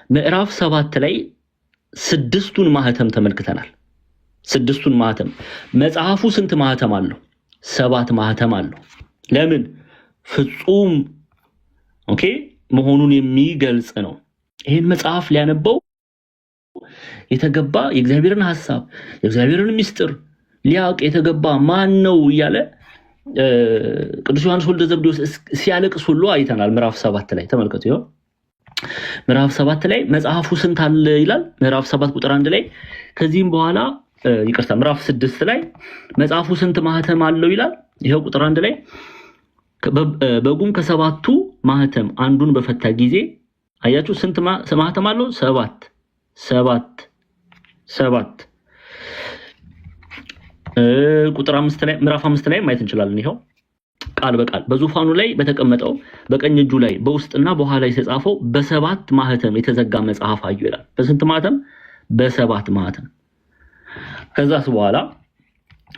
ምዕራፍ 7 ላይ ስድስቱን ማህተም ተመልክተናል። ስድስቱን ማህተም መጽሐፉ ስንት ማህተም አለው? 7 ማህተም አለው። ለምን? ፍጹም መሆኑን የሚገልጽ ነው። ይሄን መጽሐፍ ሊያነበው የተገባ የእግዚአብሔርን ሐሳብ የእግዚአብሔርን ምስጢር ሊያውቅ የተገባ ማን ነው እያለ ቅዱስ ዮሐንስ ወልደ ዘብዴዎስ ሲያለቅስ ሁሉ አይተናል። ምዕራፍ 7 ላይ ተመልከቱ። ይኸው ምዕራፍ 7 ላይ መጽሐፉ ስንት አለ ይላል። ምዕራፍ 7 ቁጥር 1 ላይ ከዚህም በኋላ ምዕራፍ 6 ላይ መጽሐፉ ስንት ማህተም አለው ይላል። ይኸው ቁጥር 1 ላይ በጉም ከሰባቱ ማህተም አንዱን በፈታ ጊዜ አያችሁ ስንት ማህተም አለው? 7 ቁጥር 5 ላይ ምዕራፍ 5 ላይ ማየት እንችላለን። ይሄው ቃል በቃል በዙፋኑ ላይ በተቀመጠው በቀኝ እጁ ላይ በውስጥና በኋላ የተጻፈው በ7 ማህተም የተዘጋ መጽሐፍ አዩ ይላል። በስንት ማህተም? በ7 ማህተም። ከዛስ በኋላ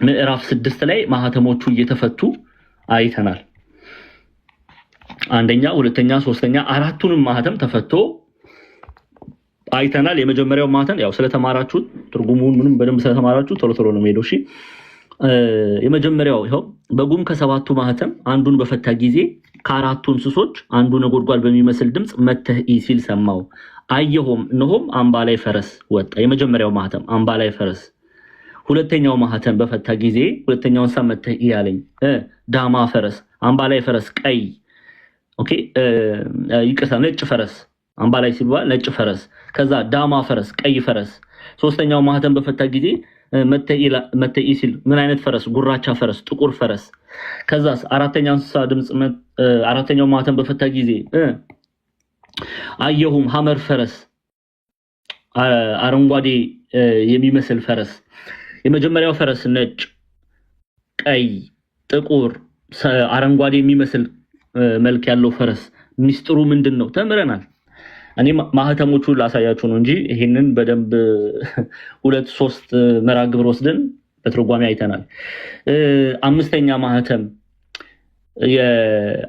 ምዕራፍ 6 ላይ ማህተሞቹ እየተፈቱ አይተናል። አንደኛ፣ ሁለተኛ፣ ሶስተኛ፣ አራቱንም ማህተም ተፈቶ አይተናል። የመጀመሪያው ማህተም ያው ስለተማራችሁ ትርጉሙን ምንም በደንብ ስለተማራችሁ ቶሎ ቶሎ ነው የሚሄደው። እሺ የመጀመሪያው ይሄው በጉም ከሰባቱ ማህተም አንዱን በፈታ ጊዜ ከአራቱ እንስሶች አንዱ ነጎድጓድ በሚመስል ድምጽ መተህ ሲል ሰማው። አየሁም፣ እነሆም አምባ ላይ ፈረስ ወጣ። የመጀመሪያው ማህተም አምባ ላይ ፈረስ። ሁለተኛው ማህተም በፈታ ጊዜ ሁለተኛውን ሰው መተህ ያለኝ ዳማ ፈረስ፣ አምባ ላይ ፈረስ ቀይ ነጭ ፈረስ። አምባ ላይ ሲባል ነጭ ፈረስ፣ ከዛ ዳማ ፈረስ ቀይ ፈረስ። ሶስተኛው ማህተም በፈታ ጊዜ መተኢ ሲል ምን አይነት ፈረስ? ጉራቻ ፈረስ ጥቁር ፈረስ። ከዛስ አራተኛው እንስሳ ድምጽ አራተኛው ማህተም በፈታ ጊዜ አየሁም ሐመር ፈረስ አረንጓዴ የሚመስል ፈረስ። የመጀመሪያው ፈረስ ነጭ ቀይ ጥቁር አረንጓዴ የሚመስል መልክ ያለው ፈረስ። ሚስጥሩ ምንድነው? ተምረናል። እኔ ማህተሞቹን ላሳያችሁ ነው እንጂ ይሄንን በደንብ 2-3 መርሃ ግብር ወስደን በትርጓሜ አይተናል።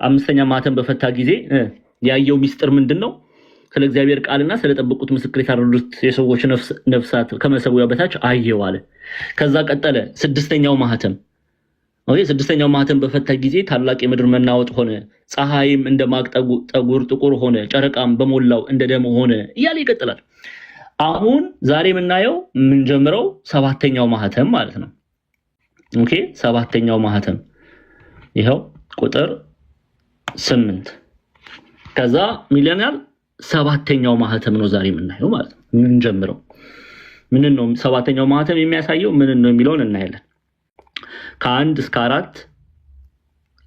አምስተኛ ማህተም በፈታ ጊዜ ያየው ሚስጥር ምንድነው? ስለ እግዚአብሔር ቃልና ስለጠበቁት ምስክር የታረዱት የሰዎች ነፍሳት ከመሰዊያው በታች አየው አለ። ከዛ ቀጠለ ስድስተኛው ማህተም ስድስተኛው በፈታ ጊዜ ታላቅ የምድር መናወጥ ሆነ፣ ፀሐይም እንደ ማቅ ጠጉር ጥቁር ሆነ፣ ጨረቃም በሞላው እንደ ደም ሆነ እያለ ይቀጥላል። አሁን ዛሬ የምናየው የምንጀምረው 7ኛው ማህተም ማለት ነው። 7ኛው ማህተም ይኸው ቁጥር 8 ከዛ ሚሊዮናል 7ኛው ማህተም ነው ዛሬ የምናየው ማለት ነው። የምንጀምረው ምን ነው? 7ኛው ማህተም የሚያሳየው ምን ነው የሚለውን እናያለን። ከ1 እስከ 4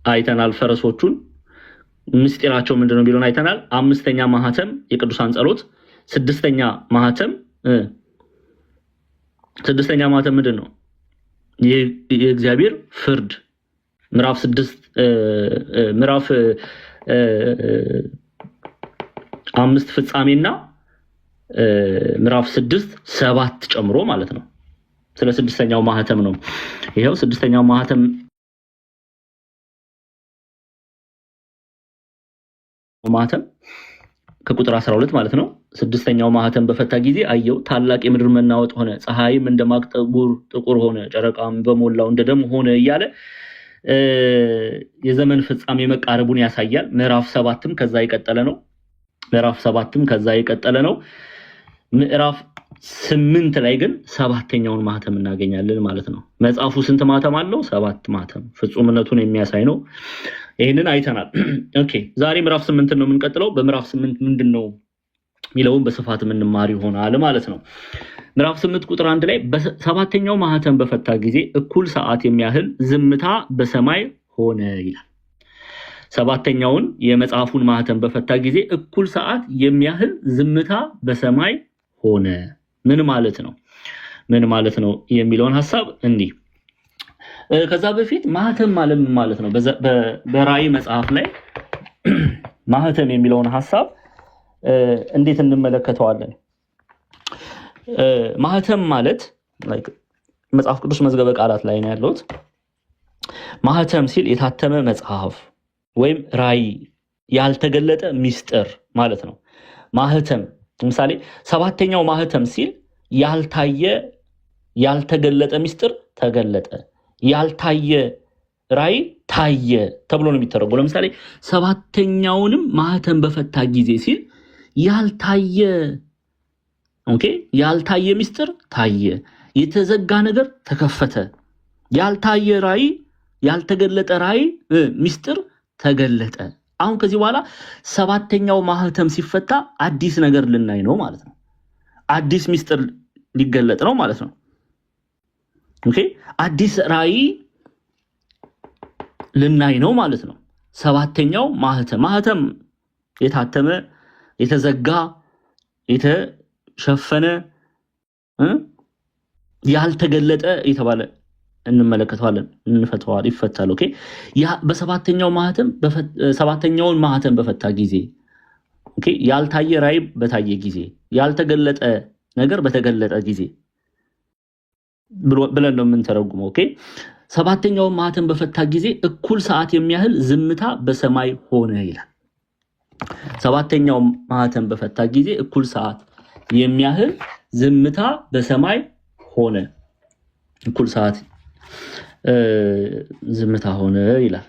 አይተናል። ፈረሶቹን ምስጢራቸው ምንድነው ቢሉን አይተናል። 5ኛ ማህተም የቅዱሳን ጸሎት። 6ኛ ማህተም ምንድነው? የእግዚአብሔር ፍርድ። ምዕራፍ 5 ፍጻሜና ምዕራፍ 6 7 ጨምሮ ማለት ነው። ስለ 6ኛው ማህተም ነው። ይሄው 6ኛው ማህተም ከቁጥር 12 ማለት ነው። 6ኛው ማህተም በፈታ ጊዜ አየው ታላቅ የምድር መናወጥ ሆነ፣ ፀሐይም እንደ ማቅ ጠጉር ጥቁር ሆነ፣ ጨረቃም በሞላው እንደ ደም ሆነ እያለ የዘመን ፍጻሜ መቃረቡን ያሳያል። ምዕራፍ 7ም ከዛ የቀጠለ ነው። ምዕራፍ 8 ላይ ግን 7ኛውን ማህተም እናገኛለን ማለት ነው። መጽሐፉ ስንት ማህተም አለው? 7 ማህተም። ፍጹምነቱን የሚያሳይ ነው። ይሄንን አይተናል። ዛሬ ምዕራፍ 8 ነው የምንቀጥለው። በምዕራፍ 8 ምንድነው የሚለውን በስፋት የምንማር ይሆናል ማለት ነው። ምዕራፍ 8 ቁጥር 1 ላይ በ7ኛው ማህተም በፈታ ጊዜ እኩል ሰዓት የሚያህል ዝምታ በሰማይ ሆነ ይላል። 7ኛውን የመጽሐፉን ማህተም በፈታ ጊዜ እኩል ሰዓት የሚያህል ዝምታ በሰማይ ሆነ። ምን ማለት ነው የሚለውን ሐሳብ እንዲህ ከዛ በፊት ማህተም ማለት ነው። በራእይ መጽሐፍ ላይ ማህተም የሚለውን ሐሳብ እንዴት እንመለከተዋለን? ማህተም ማለት መጽሐፍ ቅዱስ መዝገበ ቃላት ላይ ነው ያለው። ማህተም ሲል የታተመ መጽሐፍ ወይም ራእይ፣ ያልተገለጠ ሚስጥር ማለት ነው። ማህተም ለምሳሌ ሰባተኛው ማህተም ሲል ያልታየ ያልተገለጠ ሚስጥር ተገለጠ፣ ያልታየ ራእይ ታየ ተብሎ ነው የሚተረጎመው። ለምሳሌ ሰባተኛውንም ማህተም በፈታ ጊዜ ሲል ያልታየ ያልታየ ሚስጥር ታየ፣ የተዘጋ ነገር ተከፈተ፣ ያልታየ ራእይ ያልተገለጠ ራእይ ሚስጥር ተገለጠ። አሁን ከዚህ በኋላ ሰባተኛው ማህተም ሲፈታ አዲስ ነገር ልናይ ነው ማለት ነው። አዲስ ሚስጥር ሊገለጥ ነው ማለት ነው። አዲስ ራእይ ልናይ ነው ማለት ነው። ሰባተኛው ማህተም የታተመ የተዘጋ የተሸፈነ ያልተገለጠ የተባለ እንመለከተዋለን፣ እንፈተዋል፣ ይፈታል። በሰባተኛውን ማህተም በፈታ ጊዜ ያልታየ ራእይ በታየ ጊዜ ያልተገለጠ ነገር በተገለጠ ጊዜ ብለን ነው የምንተረጉመው። ሰባተኛውን ማህተም በፈታ ጊዜ እኩል ሰዓት የሚያህል ዝምታ በሰማይ ሆነ ይላል። ሰባተኛው ማህተም በፈታ ጊዜ እኩል ሰዓት የሚያህል ዝምታ በሰማይ ሆነ፣ እኩል ሰዓት ዝምታ ሆነ ይላል።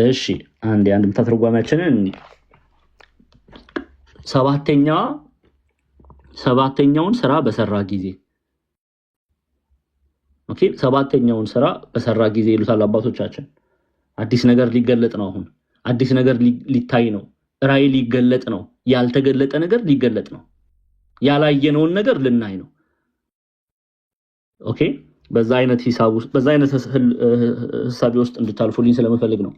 እሺ አንድ ተርጓሚያችንን ሰባተኛውን ስራ በሰራ ጊዜ ሰባተኛውን ስራ በሰራ ጊዜ ይሉታል አባቶቻችን። አዲስ ነገር ሊገለጥ ነው። አሁን አዲስ ነገር ሊታይ ነው። ራእይ ሊገለጥ ነው። ያልተገለጠ ነገር ሊገለጥ ነው። ያላየነውን ነገር ልናይ ነው። በዛ አይነት ሐሳብ ውስጥ እንድታልፉልኝ ስለምፈልግ ነው።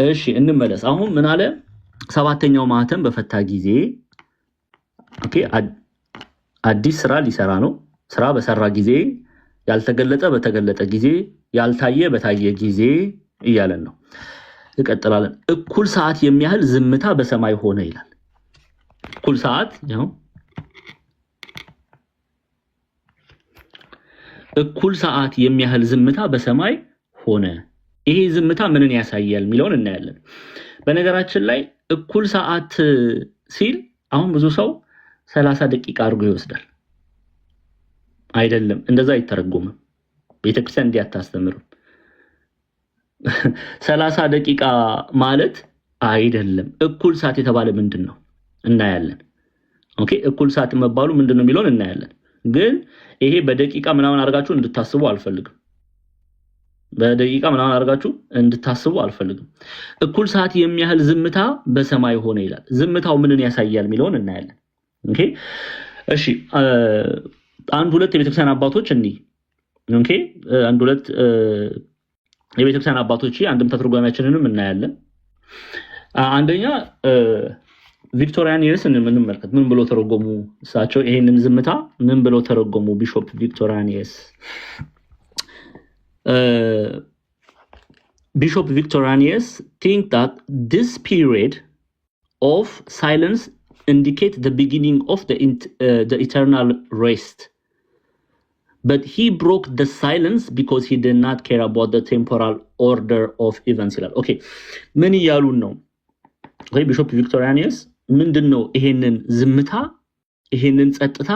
እሺ እንመለስ። አሁን ምን አለ? ሰባተኛው ማህተም በፈታ ጊዜ አዲስ ስራ ሊሰራ ነው። ስራ በሰራ ጊዜ፣ ያልተገለጠ በተገለጠ ጊዜ፣ ያልታየ በታየ ጊዜ እያለን ነው። እንቀጥላለን። እኩል ሰዓት የሚያህል ዝምታ በሰማይ ሆነ ይላል። እኩል ሰዓት ነው። እኩል ሰዓት የሚያህል ዝምታ በሰማይ ሆነ። ይሄ ዝምታ ምንን ያሳያል የሚለውን እናያለን። በነገራችን ላይ እኩል ሰዓት ሲል አሁን ብዙ ሰው 30 ደቂቃ አድርጎ ይወስዳል። አይደለም፣ እንደዛ አይተረጎምም። ቤተክርስቲያን እንዲህ አታስተምርም። 30 ደቂቃ ማለት አይደለም። እኩል ሰዓት የተባለ ምንድን ነው እናያለን። እኩል ሰዓት መባሉ ምንድን ነው የሚለውን እናያለን። ግን ይሄ በደቂቃ ምናምን አድርጋችሁ እንድታስቡ አልፈልግም። እኩል ሰዓት የሚያህል ዝምታ በሰማይ ሆነ ይላል። ዝምታው ምንን ያሳያል የሚለውን እናያለን። እሺ አንድ ሁለት የቤተክርስቲያን አባቶች የቤተክርስቲያን አባቶች አንድምታ ትርጓሜያችንንም እናያለን። አንደኛ ቪክቶሪያኒየስ እንመልከት። ምን ብሎ ተረጎሙ እሳቸው? ይሄንን ዝምታ ምን ብሎ ተረጎሙ? ቢሾፕ ቪክቶሪያኒየስ Bishop Victorianus think that this period of silence indicate the beginning of the eternal rest. But he broke the silence because he did not care about the temporal order of events. Okay, ምን እያሉን ነው? ቢሾፕ ቪክቶሪያኒየስ ምንድነው ይሄንን ዝምታ ይሄንን ጸጥታ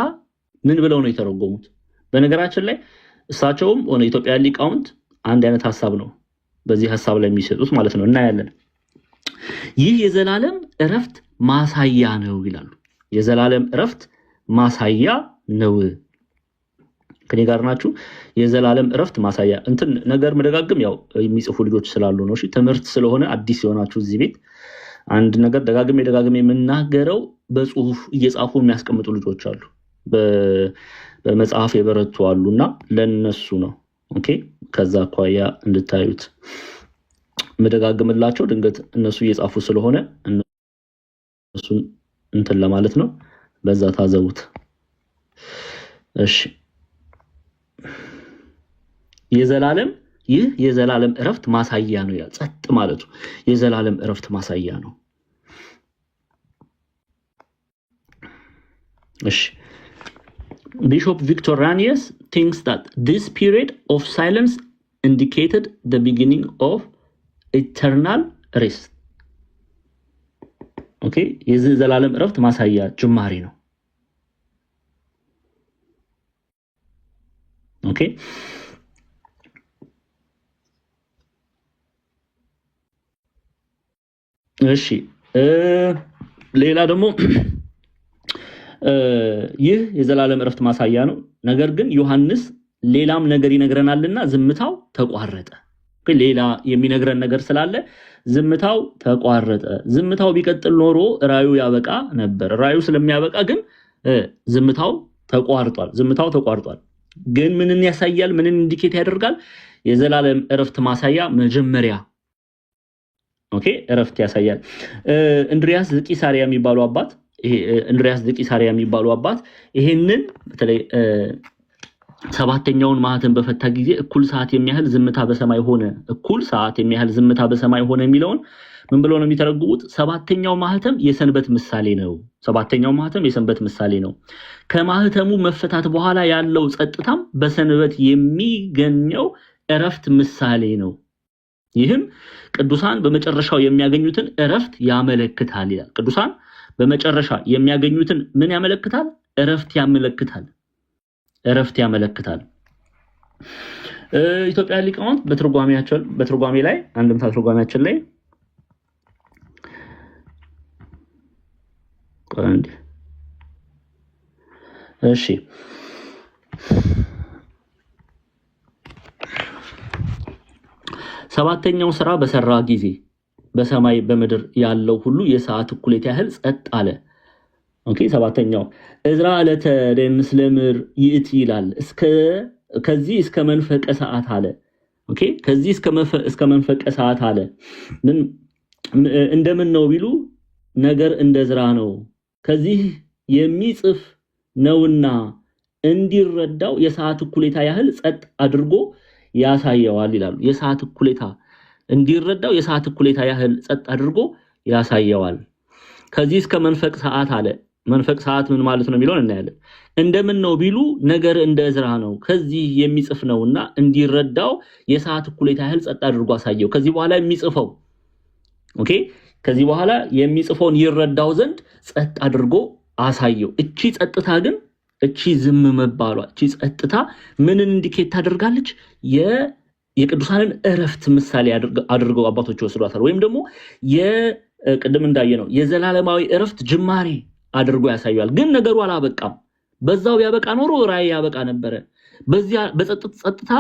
ምን ብለው ነው የተረጎሙት? በነገራችን ላይ እሳቸውም ሆነ ኢትዮጵያ ሊቃውንት አንድ አይነት ሐሳብ ነው በዚህ ሐሳብ ላይ የሚሰጡት ማለት ነው። እናያለን። ይህ የዘላለም እረፍት ማሳያ ነው ይላሉ። የዘላለም እረፍት ማሳያ ነው። ከኔ ጋር ናችሁ? የዘላለም እረፍት ማሳያ እንትን ነገር መደጋግም ያው የሚጽፉ ልጆች ስላሉ ነው። እሺ ትምህርት ስለሆነ አዲስ የሆናችሁ እዚህ ቤት አንድ ነገር ደጋግሜ የምናገረው በጽሁፍ እየጻፉ የሚያስቀምጡ ልጆች አሉ። በመጽሐፍ የበረቱ አሉና ለነሱ ነው። ከዛ አኳያ እንድታዩት መደጋግምላቸው ድንገት እነሱ እየጻፉ ስለሆነ እነሱን እንትን ለማለት ነው። በዛ ታዘቡት። እሺ ይህ የዘላለም እረፍት ማሳያ ነው ይላል። ጸጥ ማለቱ የዘላለም እረፍት ማሳያ ነው። እሺ Bishop Victorianus thinks that this period of silence indicated the beginning of eternal rest. የዚህ ዘላለም እረፍት ማሳያ ጅማሬ ነው። ኦኬ እሺ ሌላ ደግሞ ይህ የዘላለም ዕረፍት ማሳያ ነው። ነገር ግን ዮሐንስ ሌላም ነገር ይነግረናልና ዝምታው ተቋረጠ። ሌላ የሚነግረን ነገር ስላለ ዝምታው ተቋረጠ። ዝምታው ቢቀጥል ኖሮ ራዩ ያበቃ ነበር። ራዩ ስለሚያበቃ ግን ዝምታው ተቋርጧል። ግን ምንን ያሳያል? ምንን ኢንዲኬት ያደርጋል? የዘላለም ዕረፍት ማሳያ መጀመሪያ ኦኬ ዕረፍት ያሳያል። እንድሪያስ ዘቂሳሪያ የሚባሉ አባት ይሄንን በተለይ ሰባተኛውን ማህተም በፈታ ጊዜ እኩል ሰዓት የሚያህል ዝምታ በሰማይ ሆነ የሚለውን ምን ብለው ነው የሚተረጉሙት? ሰባተኛው ማህተም የሰንበት ምሳሌ ነው። ከማህተሙ መፈታት በኋላ ያለው ጸጥታም በሰንበት የሚገኘው ዕረፍት ምሳሌ ነው። ይህም ቅዱሳን በመጨረሻው የሚያገኙትን ዕረፍት ያመለክታል ይላል። ቅዱሳን በመጨረሻ የሚያገኙትን ምን ያመለክታል? ዕረፍት ያመለክታል። ኢትዮጵያ ሊቃውንት በትርጓሜ ላይ አንድምታ ትርጓሜያችን ላይ እሺ ሰባተኛው ስራ በሰራ ጊዜ በሰማይ በምድር ያለው ሁሉ የሰዓት እኩሌታ ያህል ጸጥ አለ። ኦኬ ሰባተኛው እዝራ ዕለተ ለምስለምር ይእቲ ይላል። ከዚህ እስከ መንፈቀ ሰዓት አለ። ኦኬ ከዚህ እስከ መንፈቀ ሰዓት አለ። እንደምን ነው ቢሉ ነገር እንደ እዝራ ነው። ከዚህ የሚጽፍ ነውና እንዲረዳው የሰዓት እኩሌታ ያህል ጸጥ አድርጎ ያሳየዋል ይላሉ። የሰዓት እኩሌታ እንዲረዳው የሰዓት እኩሌታ ያህል ጸጥ አድርጎ ያሳየዋል። ከዚህ እስከ መንፈቅ ሰዓት አለ። መንፈቅ ሰዓት ምን ማለት ነው የሚለውን እናያለን። እንደምን ነው ቢሉ ነገር እንደ እዝራ ነው። ከዚህ የሚጽፍ ነውና እንዲረዳው የሰዓት እኩሌታ ያህል ጸጥ አድርጎ አሳየው። ከዚህ በኋላ የሚጽፈው ኦኬ ከዚህ በኋላ የሚጽፈውን ይረዳው ዘንድ ጸጥ አድርጎ አሳየው። እቺ ጸጥታ ግን እቺ ዝም መባሏ እቺ ጸጥታ ምንን ኢንዲኬት ታደርጋለች? የቅዱሳንን ዕረፍት ምሳሌ አድርገው አባቶች ወስዷታል። ወይም ደግሞ የቅድም እንዳየነው የዘላለማዊ ዕረፍት ጅማሬ አድርጎ ያሳያል። ግን ነገሩ አላበቃም። በዛው ያበቃ ኖሮ ራእይ ያበቃ ነበረ። በዚያ በጸጥታ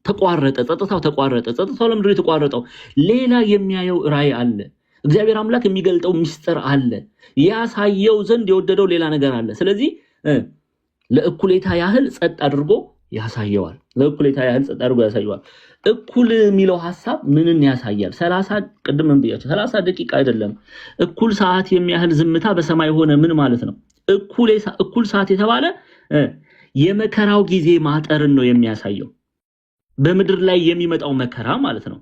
ተቋረጠ። ጸጥታው ለምንድነው የተቋረጠው? ሌላ የሚያየው ራእይ አለ። እግዚአብሔር አምላክ የሚገልጠው ምስጢር አለ። ያሳየው ዘንድ የወደደው ሌላ ነገር አለ። ስለዚህ ለእኩሌታ ያህል ጸጥ አድርጎ ያሳየዋል። እኩል የሚለው ሐሳብ ምንን ያሳያል? 30 ቅድም እንብያቸው 30 ደቂቃ አይደለም። እኩል ሰዓት የሚያህል ዝምታ በሰማይ ሆነ ምን ማለት ነው? እኩል ሰዓት የተባለ የመከራው ጊዜ ማጠርን ነው የሚያሳየው። በምድር ላይ የሚመጣው መከራ ማለት ነው።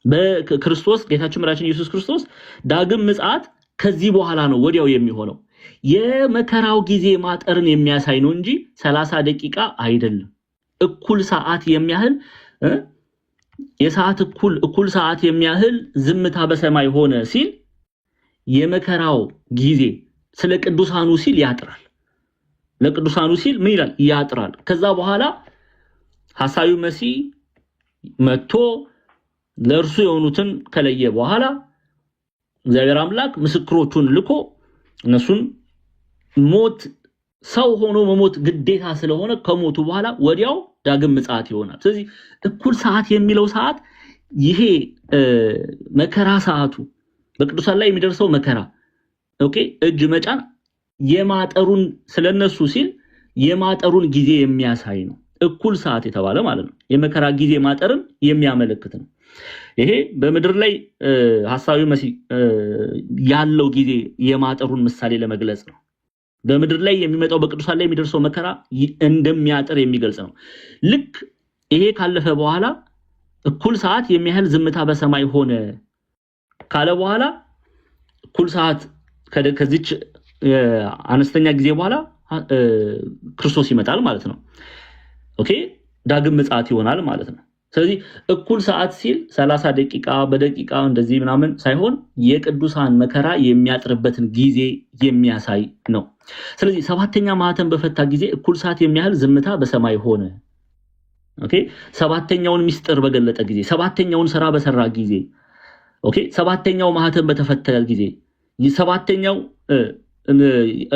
በክርስቶስ ጌታችን መድኃኒታችን ኢየሱስ ክርስቶስ ዳግም ምጽአት ከዚህ በኋላ ነው ወዲያው የሚሆነው። የመከራው ጊዜ ማጠርን የሚያሳይ ነው እንጂ 30 ደቂቃ አይደለም። እኩል ሰዓት የሚያህል የሰዓት እኩል ሰዓት የሚያህል ዝምታ በሰማይ ሆነ ሲል የመከራው ጊዜ ስለ ቅዱሳኑ ሲል ያጥራል። ለቅዱሳኑ ሲል ምን ይላል? ያጥራል። ከዛ በኋላ ሐሳዩ መሲህ መጥቶ ለእርሱ የሆኑትን ከለየ በኋላ እግዚአብሔር አምላክ ምስክሮቹን ልኮ እነሱን ሞት ሰው ሆኖ መሞት ግዴታ ስለሆነ ከሞቱ በኋላ ወዲያው ዳግም ምጽአት ይሆናል። ስለዚህ እኩል ሰዓት የሚለው ሰዓት ይሄ መከራ ሰዓቱ በቅዱሳን ላይ የሚደርሰው መከራ ኦኬ እጅ መጫን የማጠሩን ስለነሱ ሲል የማጠሩን ጊዜ የሚያሳይ ነው። እኩል ሰዓት የተባለ ማለት ነው የመከራ ጊዜ ማጠርን የሚያመለክት ነው። ይሄ በምድር ላይ ሐሳዊ መሲህ ያለው ጊዜ የማጠሩን ምሳሌ ለመግለጽ ነው። በምድር ላይ የሚመጣው በቅዱሳን ላይ የሚደርሰው መከራ እንደሚያጠር የሚገልጽ ነው። ልክ ይሄ ካለፈ በኋላ እኩል ሰዓት የሚያህል ዝምታ በሰማይ ሆነ ካለ በኋላ እኩል ሰዓት ከዚች አነስተኛ ጊዜ በኋላ ክርስቶስ ይመጣል ማለት ነው። ኦኬ ዳግም ምጽአት ይሆናል ማለት ነው። ስለዚህ እኩል ሰዓት ሲል 30 ደቂቃ በደቂቃ እንደዚህ ምናምን ሳይሆን የቅዱሳን መከራ የሚያጥርበትን ጊዜ የሚያሳይ ነው። ስለዚህ ሰባተኛ ማህተም በፈታ ጊዜ እኩል ሰዓት የሚያህል ዝምታ በሰማይ ሆነ ኦኬ ሰባተኛውን ሚስጥር በገለጠ ጊዜ ሰባተኛውን ሥራ በሰራ ጊዜ ኦኬ ሰባተኛው ማህተም በተፈታ ጊዜ ሰባተኛው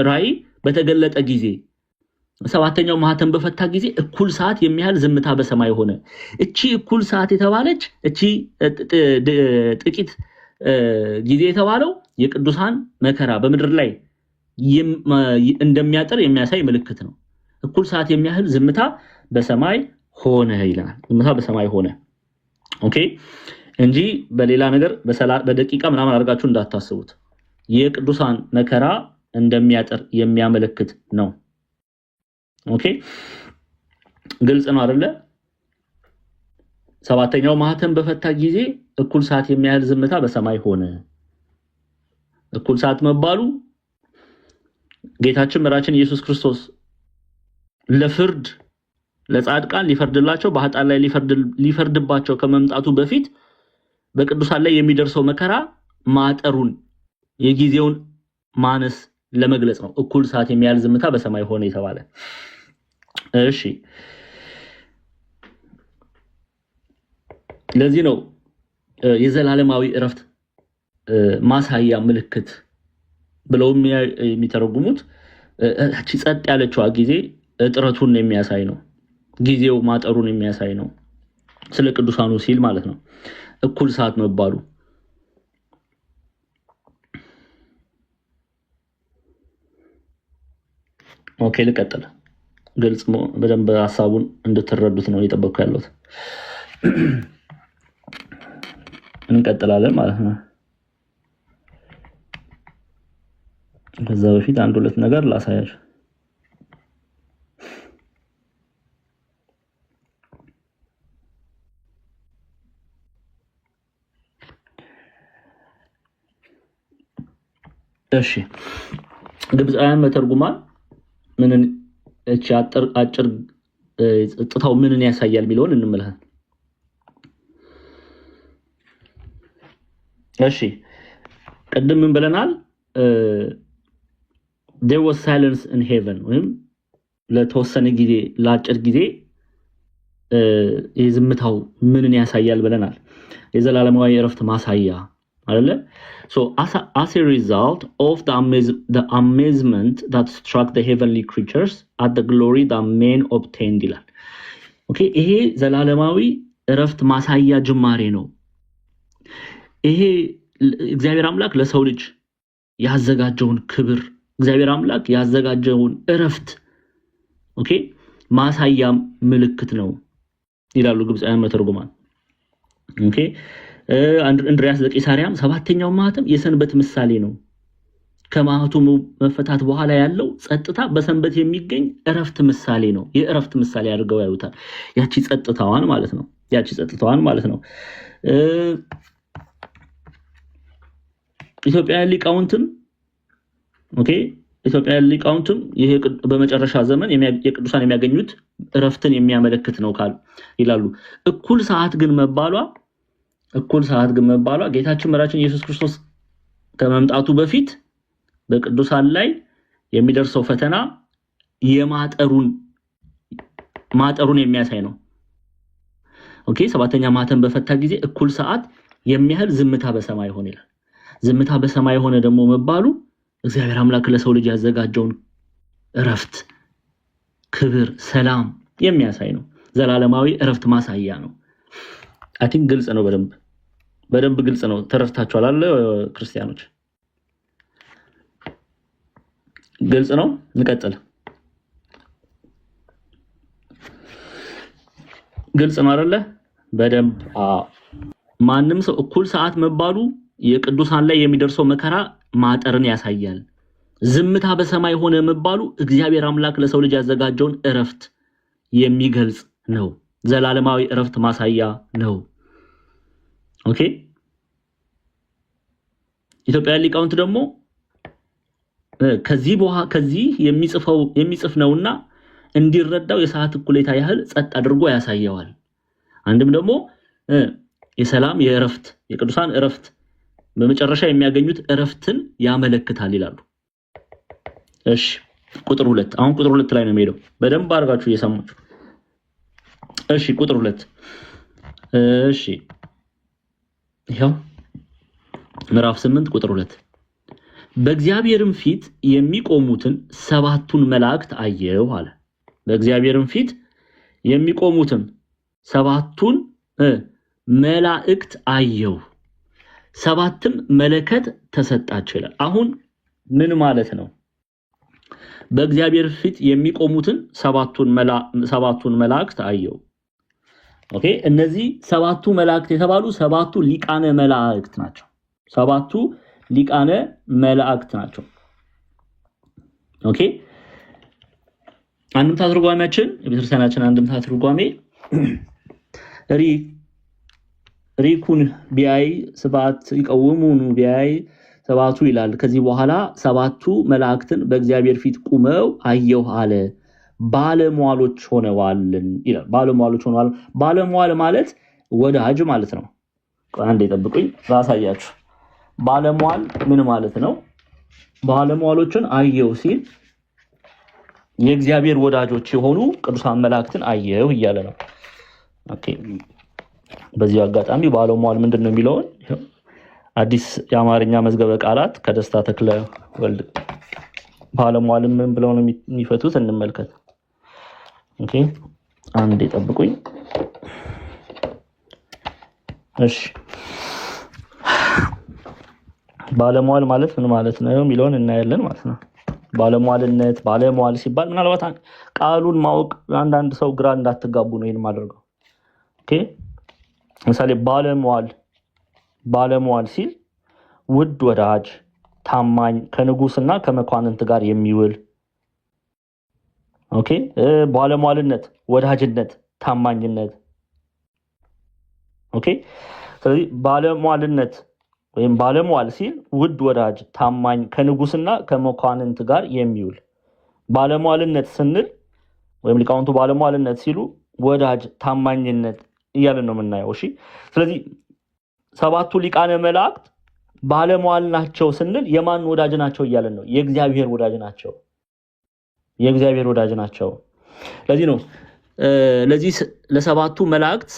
ራእይ በተገለጠ ጊዜ ሰባተኛው ማህተም በፈታ ጊዜ እኩል ሰዓት የሚያህል ዝምታ በሰማይ ሆነ። እቺ እኩል ሰዓት የተባለች እቺ ጥቂት ጊዜ የተባለው የቅዱሳን መከራ በምድር ላይ እንደሚያጠር የሚያሳይ ምልክት ነው። እኩል ሰዓት የሚያህል ዝምታ በሰማይ ሆነ ይላል። ዝምታ በሰማይ ሆነ ኦኬ እንጂ በሌላ ነገር በደቂቃ ምናምን አድርጋችሁ እንዳታስቡት። የቅዱሳን መከራ እንደሚያጠር የሚያመለክት ነው። ኦኬ ግልጽ ነው አይደለ? ሰባተኛው ማህተም በፈታ ጊዜ እኩል ሰዓት የሚያህል ዝምታ በሰማይ ሆነ። እኩል ሰዓት መባሉ ጌታችን መራችን ኢየሱስ ክርስቶስ ለፍርድ ለጻድቃን ሊፈርድላቸው በኃጥአን ላይ ሊፈርድባቸው ከመምጣቱ በፊት በቅዱሳን ላይ የሚደርሰው መከራ ማጠሩን የጊዜውን ማነስ ለመግለጽ ነው። እኩል ሰዓት የሚያህል ዝምታ በሰማይ ሆነ የተባለ። እሺ ለዚህ ነው የዘላለማዊ ዕረፍት ማሳያ ምልክት ብለው የሚተረጉሙት እቺ ጸጥ ያለችዋ ጊዜ እጥረቱን የሚያሳይ ነው። ጊዜው ማጠሩን የሚያሳይ ነው። ስለ ቅዱሳኑ ሲል ማለት ነው እኩል ሰዓት መባሉ። ኦኬ ልቀጥል። ግልጽ በደንብ ሐሳቡን እንድትረዱት ነው እየጠበቅኩ ያለሁት። እንቀጥላለን ማለት ነው። ከዛ በፊት አንድ ሁለት ነገር ላሳያችሁ። እሺ ግብፃውያን መተርጉማን ምንን እቺ አጭር ጥታው ምንን ያሳያል ቢለውን እንመለከት። እሺ ቀደም ምን ብለናል? there was silence in heaven ወይም ለተወሰነ ጊዜ ለአጭር ጊዜ የዝምታው ምንን ያሳያል ብለናል? የዘላለማዊ ዕረፍት ማሳያ አይደለ? So as a result of the amazement that struck the heavenly creatures at the glory that men obtained ይላል። ኦኬ ይሄ ዘላለማዊ ዕረፍት ማሳያ ጅማሬ ነው። ይሄ እግዚአብሔር አምላክ ለሰው ልጅ ያዘጋጀውን ክብር እግዚአብሔር አምላክ ያዘጋጀውን ዕረፍት ኦኬ ማሳያ ምልክት ነው ይላሉ ግብፃውያን መተርጉማን። ኦኬ እንድሪያስ ዘቂሳሪያም ሰባተኛው ማህተም የሰንበት ምሳሌ ነው። ከማህተሙ መፈታት በኋላ ያለው ጸጥታ በሰንበት የሚገኝ ዕረፍት ምሳሌ ነው። የዕረፍት ምሳሌ አድርገው ያዩታል። ያቺ ጸጥታዋን ማለት ነው። ኢትዮጵያውያን ሊቃውንትም ይሄ በመጨረሻ ዘመን የቅዱሳን የሚያገኙት ዕረፍትን የሚያመለክት ነው ይላሉ። እኩል ሰዓት ግን መባሏ ጌታችን መራችን ኢየሱስ ክርስቶስ ከመምጣቱ በፊት በቅዱሳን ላይ የሚደርሰው ፈተና ማጠሩን የሚያሳይ ነው። ኦኬ ሰባተኛ ማህተም በፈታ ጊዜ እኩል ሰዓት የሚያህል ዝምታ በሰማይ ሆነ ይላል። ዝምታ በሰማይ ሆነ ደግሞ መባሉ እግዚአብሔር አምላክ ለሰው ልጅ ያዘጋጀውን ዕረፍት፣ ክብር፣ ሰላም የሚያሳይ ነው። ዘላለማዊ ዕረፍት ማሳያ ነው። አይ ቲንክ ግልጽ ነው። በደንብ ግልጽ ነው። ተረድታችኋል አይደል ክርስቲያኖች? ግልጽ ነው። እንቀጥል። ግልጽ ነው አይደለ? በደንብ ማንም ሰው እኩል ሰዓት መባሉ የቅዱሳን ላይ የሚደርሰው መከራ ማጠርን ያሳያል። ዝምታ በሰማይ ሆነ መባሉ እግዚአብሔር አምላክ ለሰው ልጅ ያዘጋጀውን ዕረፍት የሚገልጽ ነው። ዘላለማዊ ዕረፍት ማሳያ ነው። ኦኬ ኢትዮጵያውያን ሊቃውንት ደግሞ ከዚህ የሚጽፍ ነውና እንዲረዳው የሰዓት እኩሌታ ያህል ጸጥ አድርጎ ያሳየዋል። አንድም ደግሞ የሰላም የዕረፍት የቅዱሳን ዕረፍት በመጨረሻ የሚያገኙት ዕረፍትን ያመለክታል ይላሉ። እሺ ቁጥር 2 አሁን ቁጥር 2 ላይ ነው የሚሄደው። በደንብ አድርጋችሁ እየሰማችሁ እሺ ቁጥር 2 እሺ ይሄው ምዕራፍ 8 ቁጥር 2 በእግዚአብሔርም ፊት የሚቆሙትን ሰባቱን መላእክት አየሁ አለ። በእግዚአብሔርም ፊት የሚቆሙትን ሰባቱን መላእክት አየሁ፣ ሰባትም መለከት ተሰጣቸው ይላል። አሁን ምን ማለት ነው? በእግዚአብሔር ፊት የሚቆሙትን ሰባቱን መላእክት አየሁ። ኦኬ፣ እነዚህ ሰባቱ መላእክት የተባሉ ሰባቱ ሊቃነ መላእክት ናቸው። ሰባቱ ሊቃነ መላእክት ናቸው። ኦኬ፣ አንድምታ ትርጓሜያችን የቤተክርስቲያናችን አንድምታ ትርጓሜ ሪኩን ቢያይ ሰባት ይቀውሙኑ ቢያይ ሰባቱ ይላል። ከዚህ በኋላ ሰባቱ መላእክትን በእግዚአብሔር ፊት ቁመው አየሁ አለ፣ ባለሟሎች ሆነዋል ይላል። ባለሟሎች ሆነዋል። ባለሟል ማለት ወዳጅ ማለት ነው። አንዴ ጠብቁኝ ላሳያችሁ። ባለሟል ምን ማለት ነው? ባለሟሎችን አየሁ ሲል የእግዚአብሔር ወዳጆች የሆኑ ቅዱሳን መላእክትን አየሁ እያለ ነው። ኦኬ፣ በዚህ አጋጣሚ ባለሟል ምንድነው የሚለውን አዲስ የአማርኛ መዝገበ ቃላት ከደስታ ተክለ ወልድ ባለሟል ምን ብለው ነው የሚፈቱት እንመልከት። ኦኬ፣ አንዴ ጠብቁኝ። እሺ፣ ባለሟል ማለት ምን ማለት ነው የሚለውን እናያለን ማለት ነው። ባለሟልነት ባለሟል ሲባል ምናልባት ቃሉን ማወቅ አንዳንድ ሰው ግራ እንዳትጋቡ ነው ይሄን ማድረገው። ኦኬ፣ ለምሳሌ ባለሟል ሲል ውድ ወዳጅ፣ ታማኝ፣ ከንጉስና ከመኳንንት ጋር የሚውል። ኦኬ፣ ባለሟልነት ወዳጅነት፣ ታማኝነት። ኦኬ፣ ስለዚህ ባለሟልነት ወይም ባለሟል ሲል ውድ ወዳጅ፣ ታማኝ፣ ከንጉስና ከመኳንንት ጋር የሚውል። ባለሟልነት ስንል ወይም ሊቃውንቱ ባለሟልነት ሲሉ ወዳጅ፣ ታማኝነት እያለን ነው የምናየው። እሺ፣ ስለዚህ ሰባቱ ሊቃነ መላእክት ባለሟል ናቸው ስንል የማን ወዳጅ ናቸው እያለን ነው? የእግዚአብሔር ወዳጅ ናቸው። የእግዚአብሔር ወዳጅ ናቸው። ለዚህ ነው ለዚህ ለሰባቱ መላእክት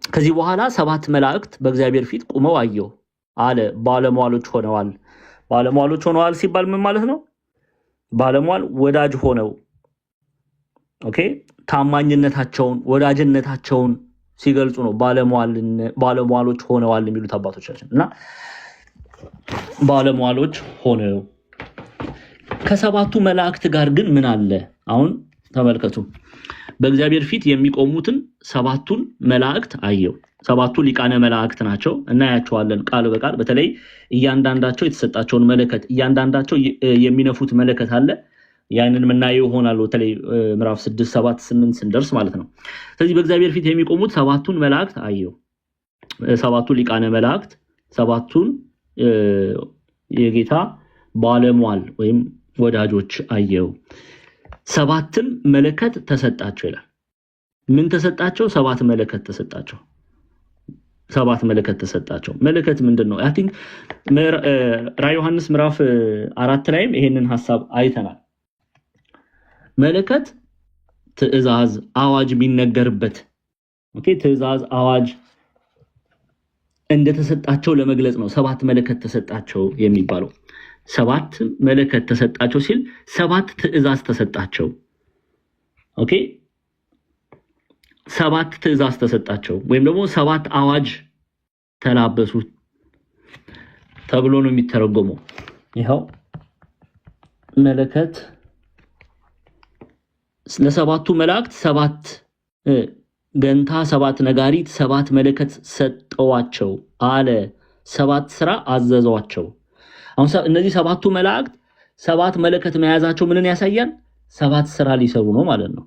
ከዚህ በኋላ ሰባት መላእክት በእግዚአብሔር ፊት ቁመው አየሁ አለ፣ ባለሟሎች ሆነዋል። ባለሟሎች ሆነዋል ሲባል ምን ማለት ነው? ባለሟል ወዳጅ ሆነው ኦኬ፣ ታማኝነታቸውን ወዳጅነታቸውን ሲገልጹ ነው ባለሟሎች ሆነዋል የሚሉት አባቶቻችን። እና ባለሟሎች ሆነው ከሰባቱ መላእክት ጋር ግን ምን አለ? አሁን ተመልከቱ። በእግዚአብሔር ፊት የሚቆሙትን ሰባቱን መላእክት አየሁ። ሰባቱ ሊቃነ መላእክት ናቸው፣ እናያቸዋለን ቃል በቃል። በተለይ እያንዳንዳቸው የተሰጣቸውን መለከት እያንዳንዳቸው የሚነፉት መለከት አለ። ያንን የምናየው ይሆናል በተለይ ምዕራፍ 6 7 8 ስንደርስ ማለት ነው። ስለዚህ በእግዚአብሔር ፊት የሚቆሙት ሰባቱን መላእክት አየሁ። ሰባቱ ሊቃነ መላእክት ሰባቱን የጌታ ባለሟል ወይም ወዳጆች አየሁ። ሰባትም መለከት ተሰጣቸው ይላል። ምን ተሰጣቸው? ሰባት መለከት ተሰጣቸው። ሰባት መለከት ተሰጣቸው። መለከት ምንድነው? አይ ቲንክ ራዕየ ዮሐንስ ምዕራፍ 4 ላይም ይሄንን ሐሳብ አይተናል። መለከት ትእዛዝ፣ አዋጅ የሚነገርበት ኦኬ፣ ትእዛዝ አዋጅ እንደተሰጣቸው ለመግለጽ ነው ሰባት መለከት ተሰጣቸው የሚባለው። ሰባት መለከት ተሰጣቸው ሲል ሰባት ትእዛዝ ተሰጣቸው። ኦኬ፣ ሰባት ትእዛዝ ተሰጣቸው ወይም ደግሞ ሰባት አዋጅ ተላበሱ ተብሎ ነው የሚተረጎመው። ይሄው መለከት ለሰባቱ መላእክት ሰባት ገንታ፣ ሰባት ነጋሪት፣ ሰባት መለከት ሰጠዋቸው አለ፣ ሰባት ስራ አዘዟቸው። አሁን እነዚህ ሰባቱ መላእክት ሰባት መለከት መያዛቸው ምንን ያሳያል? ሰባት ስራ ሊሰሩ ነው ማለት ነው።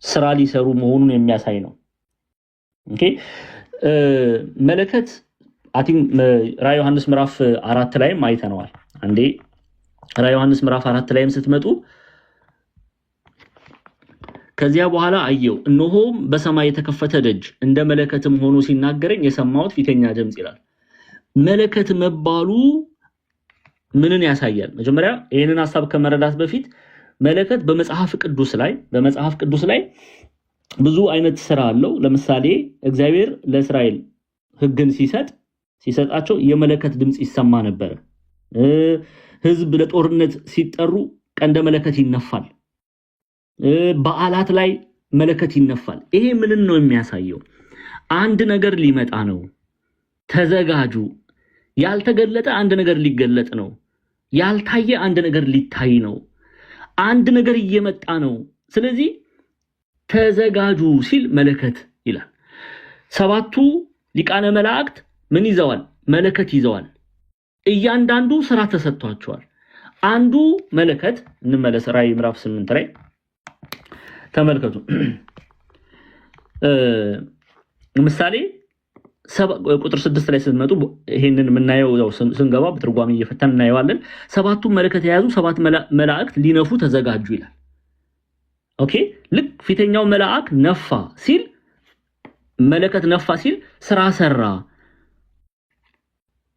ስራ ሊሰሩ መሆኑን የሚያሳይ ነው። ኦኬ፣ መለከት ራዕየ ዮሐንስ ምዕራፍ 4 ላይም አይተነዋል። አንዴ ራዕየ ዮሐንስ ምዕራፍ 4 ላይም ስትመጡ ከዚያ በኋላ አየሁ፣ እነሆም በሰማይ የተከፈተ ደጅ እንደ መለከትም ሆኖ ሲናገረኝ የሰማሁት ፊተኛ ድምጽ ይላል። መለከት መባሉ ምንን ያሳያል? መጀመሪያ ይሄንን ሐሳብ ከመረዳት በፊት መለከት በመጽሐፍ ቅዱስ ላይ ብዙ አይነት ስራ አለው። ለምሳሌ እግዚአብሔር ለእስራኤል ሕግን ሲሰጣቸው የመለከት ድምጽ ይሰማ ነበር። ህዝብ ለጦርነት ሲጠሩ ቀንደ መለከት ይነፋል። በዓላት ላይ መለከት ይነፋል። ይሄ ምንን ነው የሚያሳየው? አንድ ነገር ሊመጣ ነው፣ ተዘጋጁ። ያልተገለጠ አንድ ነገር ሊገለጥ ነው። ያልታየ አንድ ነገር ሊታይ ነው። አንድ ነገር እየመጣ ነው። ስለዚህ ተዘጋጁ ሲል መለከት ይላል። ሰባቱ ሊቃነ መላእክት ምን ይዘዋል? መለከት ይዘዋል። እያንዳንዱ ስራ ተሰጥቷቸዋል። አንዱ መለከት እንመለስ። ራዕይ ምዕራፍ 8 ላይ ተመልከቱ። ምሳሌ ቁጥር 6 ላይ ስትመጡ ይሄንን የምናየው ያው ስንገባ በትርጓሜ እየፈተን እናየዋለን። ሰባቱ መለከት የያዙ ሰባት መላእክት ሊነፉ ተዘጋጁ ይላል። ኦኬ፣ ልክ ፊተኛው መልአክ ነፋ ሲል መለከት ነፋ ሲል ስራ ሰራ።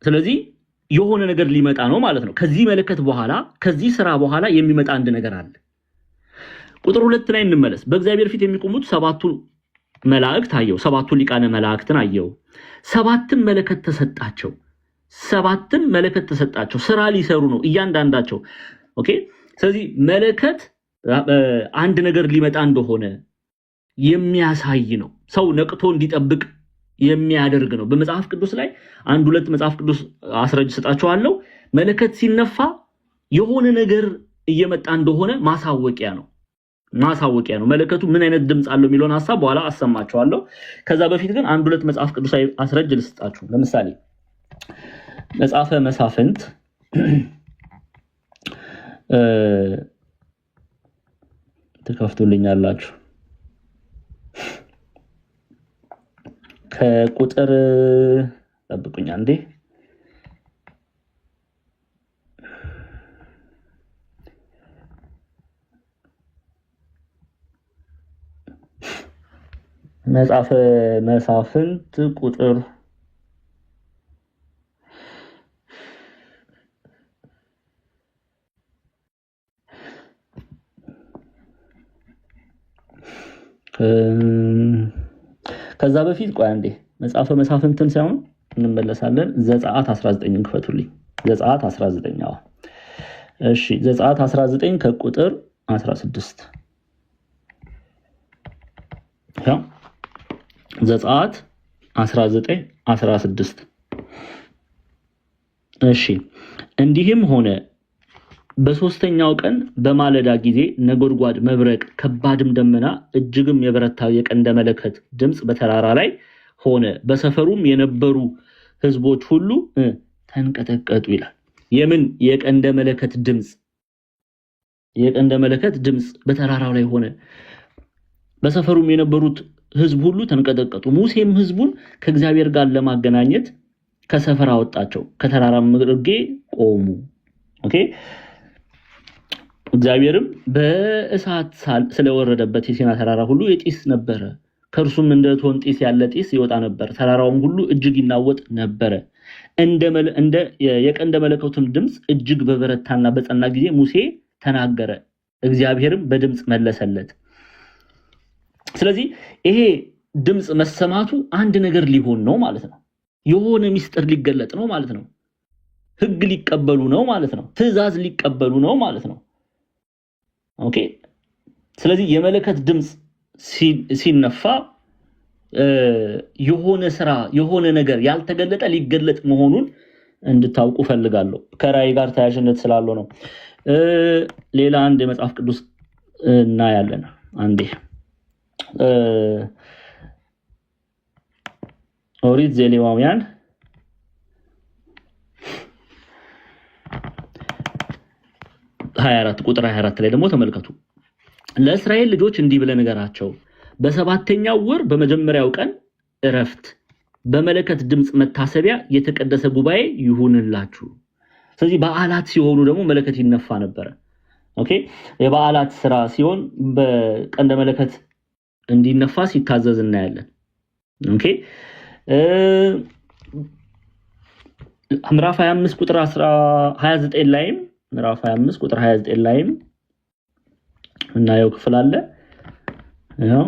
ስለዚህ የሆነ ነገር ሊመጣ ነው ማለት ነው። ከዚህ መለከት በኋላ ከዚህ ስራ በኋላ የሚመጣ አንድ ነገር አለ። ቁጥር 2 ላይ እንመለስ። በእግዚአብሔር ፊት የሚቆሙት ሰባቱ መላእክት አየው። ሰባቱ ሊቃነ መላእክትን አየው። ሰባትም መለከት ተሰጣቸው። ስራ ሊሰሩ ነው እያንዳንዳቸው። ኦኬ፣ ስለዚህ መለከት አንድ ነገር ሊመጣ እንደሆነ የሚያሳይ ነው። ሰው ነቅቶ እንዲጠብቅ የሚያደርግ ነው። በመጽሐፍ ቅዱስ ላይ አንድ ሁለት መጽሐፍ ቅዱስ አስረጅ ሰጣቸዋለሁ። መለከት ሲነፋ የሆነ ነገር እየመጣ እንደሆነ ማሳወቂያ ነው። መለከቱ ምን አይነት ድምጽ አለው የሚለውን ሐሳብ በኋላ አሰማቸዋለሁ። ከዛ በፊት ግን አንድ ሁለት መጽሐፍ ቅዱስ አስረጅ ልስጣችሁ። ለምሳሌ መጽሐፈ መሳፍንት ተከፍቶልኛላችሁ ከቁጥር ጠብቁኝ አንዴ መጽሐፈ መሳፍንት ቁጥር ከዛ በፊት ቆይ አንዴ መጽሐፈ መሳፍንትን ሳይሆን እንመለሳለን። ዘጸአት 19 ክፈቱልኝ። ዘጸአት 19 አዎ፣ እሺ ዘጸአት 19 ከቁጥር 16 ያው ዘጸአት 19:16 እሺ እንዲህም ሆነ በሶስተኛው ቀን በማለዳ ጊዜ ነጎድጓድ፣ መብረቅ፣ ከባድም ደመና እጅግም የበረታ የቀንደ መለከት ድምጽ በተራራ ላይ ሆነ። በሰፈሩም የነበሩ ሕዝቦች ሁሉ ተንቀጠቀጡ ይላል። የምን የቀንደ መለከት ድምጽ በተራራው ላይ ሆነ። በሰፈሩም የነበሩት ሕዝብ ሁሉ ተንቀጠቀጡ። ሙሴም ሕዝቡን ከእግዚአብሔር ጋር ለማገናኘት ከሰፈር አወጣቸው፣ ከተራራም ግርጌ ቆሙ። ኦኬ፣ እግዚአብሔርም በእሳት ስለወረደበት የሲና ተራራ ሁሉ የጢስ ነበረ። ከእርሱም እንደ እቶን ጢስ ያለ ጢስ ይወጣ ነበር። ተራራውም ሁሉ እጅግ ይናወጥ ነበረ። እንደ የቀንደ መለከቱም ድምጽ እጅግ በበረታና በጸና ጊዜ ሙሴ ተናገረ፣ እግዚአብሔርም በድምጽ መለሰለት። ስለዚህ ይሄ ድምጽ መሰማቱ አንድ ነገር ሊሆን ነው ማለት ነው። የሆነ ሚስጥር ሊገለጥ ነው ማለት ነው። ሕግ ሊቀበሉ ነው ማለት ነው። ትእዛዝ ሊቀበሉ ነው ማለት ነው። ኦኬ፣ ስለዚህ የመለከት ድምጽ ሲነፋ የሆነ ስራ የሆነ ነገር ያልተገለጠ ሊገለጥ መሆኑን እንድታውቁ ፈልጋለሁ። ከራእይ ጋር ተያያዥነት ስላለው ነው። ሌላ አንድ የመጽሐፍ ቅዱስ እናያለን። አንዴ ኦሪት ዘሌዋውያን ቁጥር 24 ላይ ደግሞ ተመልከቱ። ለእስራኤል ልጆች እንዲህ ብለህ ንገራቸው፣ በሰባተኛው ወር በመጀመሪያው ቀን እረፍት በመለከት ድምጽ መታሰቢያ የተቀደሰ ጉባኤ ይሁንላችሁ። ስለዚህ በዓላት ሲሆኑ ደግሞ መለከት ይነፋ ነበር። ኦኬ፣ የበዓላት ስራ ሲሆን በቀንደ መለከት እንዲነፋ ሲታዘዝ እናያለን። ኦኬ፣ ምዕራፍ 25 ቁጥር 29 ላይም ምዕራፍ 25 ቁጥር 29 ላይም እናየው ክፍል አለ። ያው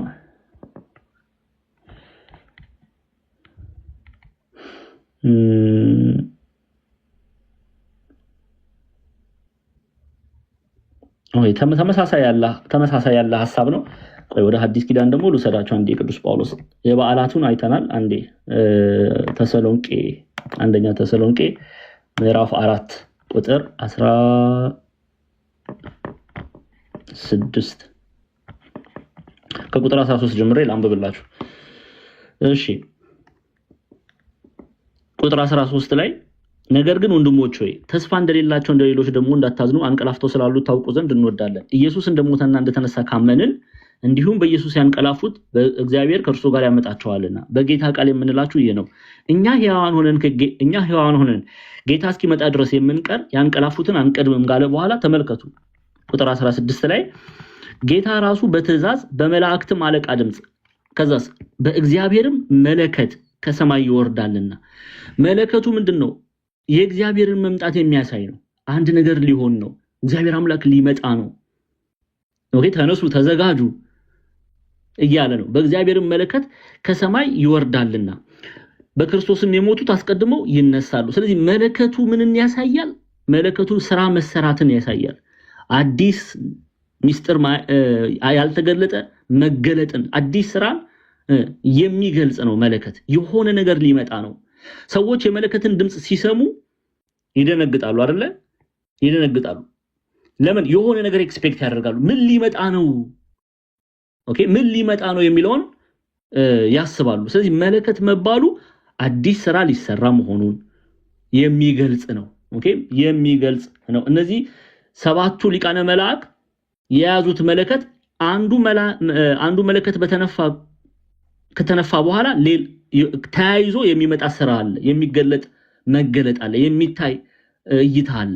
ተመሳሳይ ያለ ሐሳብ ነው። ቆይ ወደ ሐዲስ ኪዳን ደግሞ ልውሰዳችሁ። አንዴ ቅዱስ ጳውሎስ የበዓላቱን አይተናል። አንዴ አንደኛ ተሰሎንቄ ምዕራፍ 4 ቁጥር 16 ከቁጥር 13 ጀምሬ ላንብብላችሁ። እሺ ቁጥር 13 ላይ ነገር ግን ወንድሞች ሆይ ተስፋ እንደሌላቸው እንደሌሎች ደግሞ እንዳታዝኑ አንቀላፍተው ስላሉት ታውቁ ዘንድ እንወዳለን። ኢየሱስ እንደሞተና እንደተነሳ ካመንን እንዲሁም በኢየሱስ ያንቀላፉት በእግዚአብሔር ከእርሱ ጋር ያመጣቸዋልና በጌታ ቃል የምንላችሁ ይሄ ነው። እኛ ሕያዋን ሆነን ጌታ እስኪመጣ ድረስ የምንቀር ያንቀላፉትን አንቀድምም ካለ በኋላ ተመልከቱ ቁጥር 16 ላይ ጌታ ራሱ በትእዛዝ በመላእክትም አለቃ ድምፅ ከዛስ በእግዚአብሔርም መለከት ከሰማይ ይወርዳልና። መለከቱ ምንድነው? የእግዚአብሔርን መምጣት የሚያሳይ ነው። አንድ ነገር ሊሆን ነው። እግዚአብሔር አምላክ ሊመጣ ነው። ኦኬ ተነሱ ተዘጋጁ እያለ ነው። በእግዚአብሔርም መለከት ከሰማይ ይወርዳልና በክርስቶስም የሞቱት አስቀድመው ይነሳሉ። ስለዚህ መለከቱ ምንን ያሳያል? መለከቱ ስራ መሰራትን ያሳያል። አዲስ ሚስጥር ያልተገለጠ መገለጥን አዲስ ስራ የሚገልጽ ነው። መለከት የሆነ ነገር ሊመጣ ነው። ሰዎች የመለከትን ድምጽ ሲሰሙ ይደነግጣሉ አይደለ? ይደነግጣሉ። ለምን? የሆነ ነገር ኤክስፔክት ያደርጋሉ። ምን ሊመጣ ነው? ኦኬ ምን ሊመጣ ነው የሚለውን ያስባሉ። ስለዚህ መለከት መባሉ አዲስ ስራ ሊሰራ መሆኑን የሚገልጽ ነው። ኦኬ የሚገልጽ ነው። እነዚህ ሰባቱ ሊቃነ መላእክት የያዙት መለከት አንዱ መለከት ከተነፋ በኋላ ተያይዞ የሚመጣ ስራ አለ፣ የሚገለጥ መገለጥ አለ፣ የሚታይ እይታ አለ፣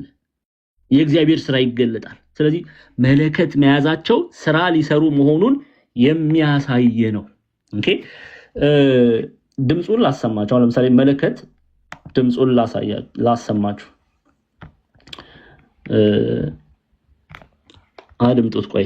የእግዚአብሔር ስራ ይገለጣል። ስለዚህ መለከት መያዛቸው ስራ ሊሰሩ መሆኑን የሚያሳይ ነው። ኦኬ ድምጹን ላሰማችሁ። ለምሳሌ መለከት ድምጹን ላሰማችሁ። አድምጡት። ቆይ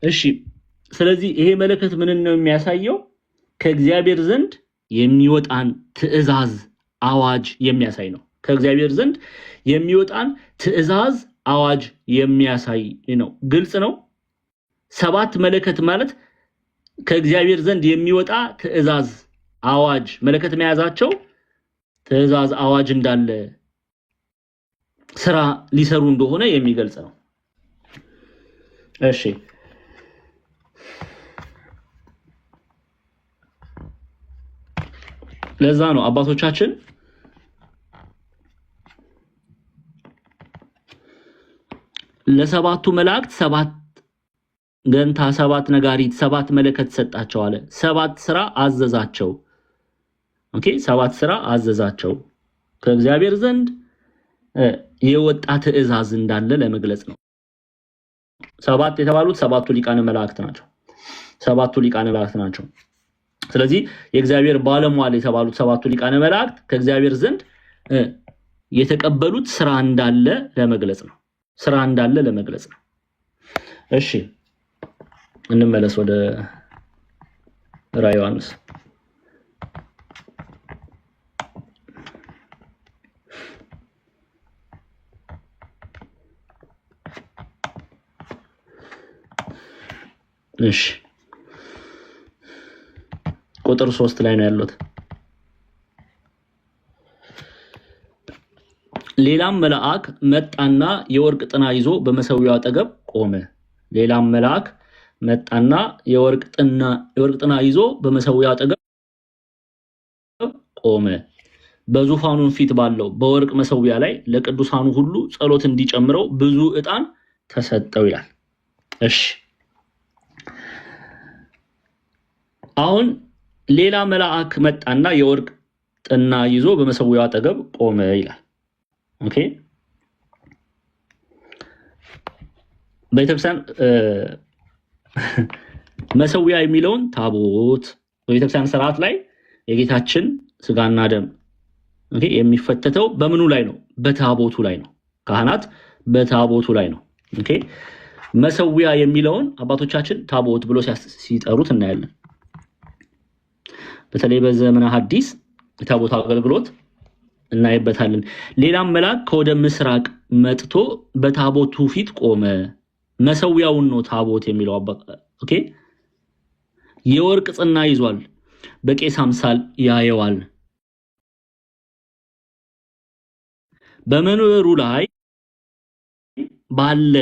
እሺ ስለዚህ ይሄ መለከት ምን ነው የሚያሳየው? ከእግዚአብሔር ዘንድ የሚወጣን ትእዛዝ አዋጅ የሚያሳይ ነው። ከእግዚአብሔር ዘንድ የሚወጣን ትእዛዝ አዋጅ የሚያሳይ ነው። ግልጽ ነው። ሰባት መለከት ማለት ከእግዚአብሔር ዘንድ የሚወጣ ትእዛዝ አዋጅ፣ መለከት መያዛቸው ትእዛዝ አዋጅ እንዳለ ስራ ሊሰሩ እንደሆነ የሚገልጽ ነው። እሺ ለዛ ነው አባቶቻችን ለሰባቱ መላእክት ሰባት ገንታ፣ ሰባት ነጋሪት፣ ሰባት መለከት ሰጣቸው አለ። ሰባት ስራ አዘዛቸው። ኦኬ ሰባት ስራ አዘዛቸው። ከእግዚአብሔር ዘንድ የወጣ ትእዛዝ እንዳለ ለመግለጽ ነው። ሰባት የተባሉት ሰባቱ ሊቃነ መላእክት ናቸው። ሰባቱ ሊቃነ መላእክት ናቸው። ስለዚህ የእግዚአብሔር ባለሟል የተባሉት ሰባቱ ሊቃነ መላእክት ከእግዚአብሔር ዘንድ የተቀበሉት ስራ እንዳለ ለመግለጽ ነው። ስራ እንዳለ ለመግለጽ ነው። እሺ እንመለስ ወደ ራዕየ ዮሐንስ። እሺ ቁጥር 3 ላይ ነው ያሉት። ሌላም መልአክ መጣና የወርቅ ጥና ይዞ በመሰዊያው አጠገብ ቆመ። ሌላም መልአክ መጣና የወርቅ ጥና ይዞ በመሰዊያው አጠገብ ቆመ። በዙፋኑን ፊት ባለው በወርቅ መሰዊያ ላይ ለቅዱሳኑ ሁሉ ጸሎት እንዲጨምረው ብዙ ዕጣን ተሰጠው ይላል። እሺ አሁን ሌላ መልአክ መጣና የወርቅ ጥና ይዞ በመሰዊያው አጠገብ ቆመ ይላል። ኦኬ ቤተክርስቲያን መሰዊያ የሚለውን ታቦት በቤተክርስቲያን ስርዓት ላይ የጌታችን ስጋና ደም የሚፈተተው በምኑ ላይ ነው? በታቦቱ ላይ ነው። ካህናት በታቦቱ ላይ ነው። ኦኬ መሰዊያ የሚለውን አባቶቻችን ታቦት ብሎ ሲጠሩት እናያለን። በተለይ በዘመነ ሐዲስ የታቦት አገልግሎት እናይበታለን። ሌላም መልአክ ከወደ ምስራቅ መጥቶ በታቦቱ ፊት ቆመ። መሰዊያውን ነው ታቦት የሚለው ኦኬ የወርቅ ጽና ይዟል። በቄስ አምሳል ያየዋል። በመንበሩ ላይ ባለ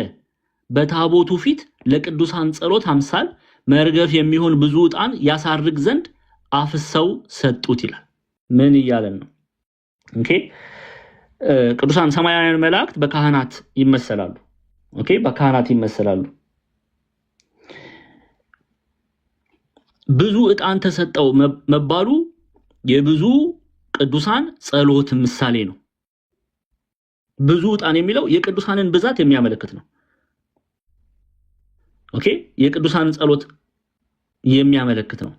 በታቦቱ ፊት ለቅዱሳን ጸሎት አምሳል መርገፍ የሚሆን ብዙ ዕጣን ያሳርግ ዘንድ አፍሰው ሰጡት ይላል። ምን እያለን ነው? ኦኬ ቅዱሳን ሰማያውያን መላእክት በካህናት ይመሰላሉ። ኦኬ በካህናት ይመሰላሉ። ብዙ ዕጣን ተሰጠው መባሉ የብዙ ቅዱሳን ጸሎት ምሳሌ ነው። ብዙ ዕጣን የሚለው የቅዱሳንን ብዛት የሚያመለክት ነው። ኦኬ የቅዱሳንን ጸሎት የሚያመለክት ነው።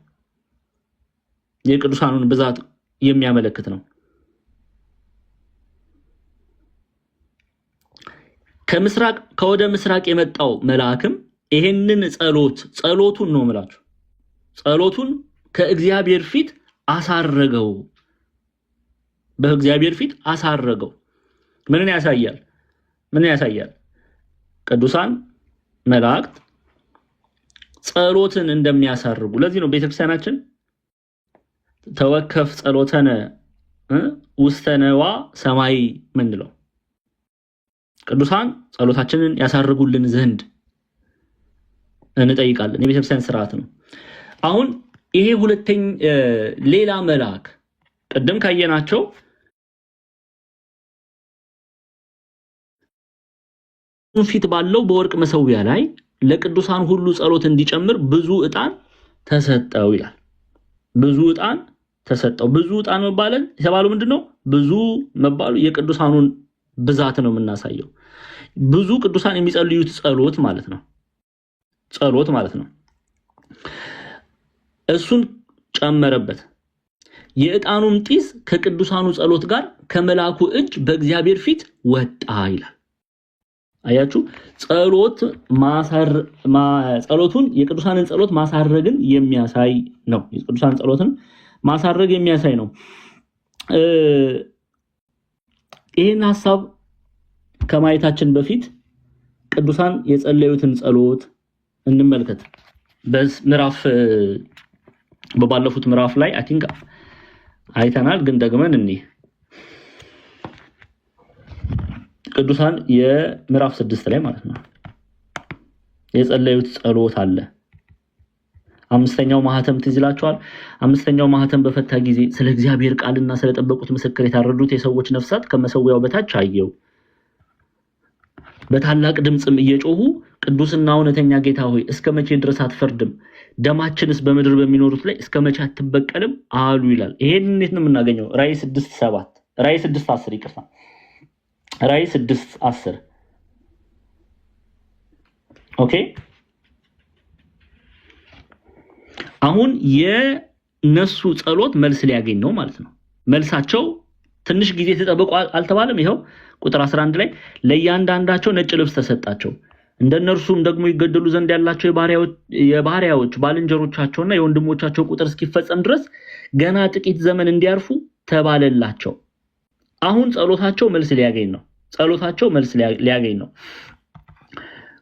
የቅዱሳኑን ብዛት የሚያመለክት ነው። ከወደ ምስራቅ የመጣው መልአክም ይሄንን ጸሎቱን ነው የምላችሁ ጸሎቱን ከእግዚአብሔር ፊት አሳረገው። በእግዚአብሔር ፊት አሳረገው። ምንን ያሳያል? ቅዱሳን መላእክት ጸሎትን እንደሚያሳርጉ። ለዚህ ነው ቤተክርስቲያናችን ተወከፍ ጸሎተነ ውስተ ነዋ ሰማይ ምንለው። ቅዱሳን ጸሎታችንን ያሳርጉልን ዘንድ እንጠይቃለን። የቤተክርስቲያን ስርዓት ነው። አሁን ይሄ ሌላ መልአክ ቀደም ካየናቸው ፊት ባለው በወርቅ መሰዊያ ላይ ለቅዱሳን ሁሉ ጸሎት እንዲጨምር ብዙ ዕጣን ተሰጠው ይላል። ብዙ ዕጣን ተሰጠው። ብዙ ዕጣን መባለን የተባለው ምንድነው? ብዙ መባሉ የቅዱሳኑን ብዛት ነው የምናሳየው። ብዙ ቅዱሳን የሚጸልዩት ጸሎት ማለት ነው። እሱን ጨመረበት። የዕጣኑም ጢስ ከቅዱሳኑ ጸሎት ጋር ከመልአኩ እጅ በእግዚአብሔር ፊት ወጣ ይላል። አያችሁ ጸሎቱን የቅዱሳንን ጸሎት ማሳረግን የሚያሳይ ነው። የቅዱሳን ጸሎትን ማሳረግ የሚያሳይ ነው። ይሄን ሐሳብ ከማየታችን በፊት ቅዱሳን የጸለዩትን ጸሎት እንመልከት። በባለፉት ምዕራፍ ላይ አይ ቲንክ አይተናል፣ ግን ደግመን እንይ። ቅዱሳን የምዕራፍ 6 ላይ ማለት ነው የጸለዩት ጸሎት አለ። አምስተኛው ማህተም ትዝ ይላችኋል። አምስተኛው ማህተም በፈታ ጊዜ ስለ እግዚአብሔር ቃልና ስለጠበቁት ምስክር የታረዱት የሰዎች ነፍሳት ከመሰዊያው በታች አየው። በታላቅ ድምጽም እየጮሁ ቅዱስና እውነተኛ ጌታ ሆይ እስከ መቼ ድረስ አትፈርድም? ደማችንስ በምድር በሚኖሩት ላይ እስከ መቼ አትበቀልም አሉ ይላል። ይሄን እንዴት ነው የምናገኘው? ራእይ 6:10 ይቅርታ፣ ራእይ 6:10 ኦኬ። አሁን የነሱ ጸሎት መልስ ሊያገኝ ነው ማለት ነው። መልሳቸው ትንሽ ጊዜ ተጠብቆ አልተባለም። ይሄው ቁጥር 11 ላይ ለእያንዳንዳቸው ነጭ ልብስ ተሰጣቸው፣ እንደነርሱም ደግሞ ይገደሉ ዘንድ ያላቸው የባሪያዎች ባልንጀሮቻቸውና የወንድሞቻቸው ቁጥር እስኪፈጸም ድረስ ገና ጥቂት ዘመን እንዲያርፉ ተባለላቸው። አሁን ጸሎታቸው መልስ ሊያገኝ ነው።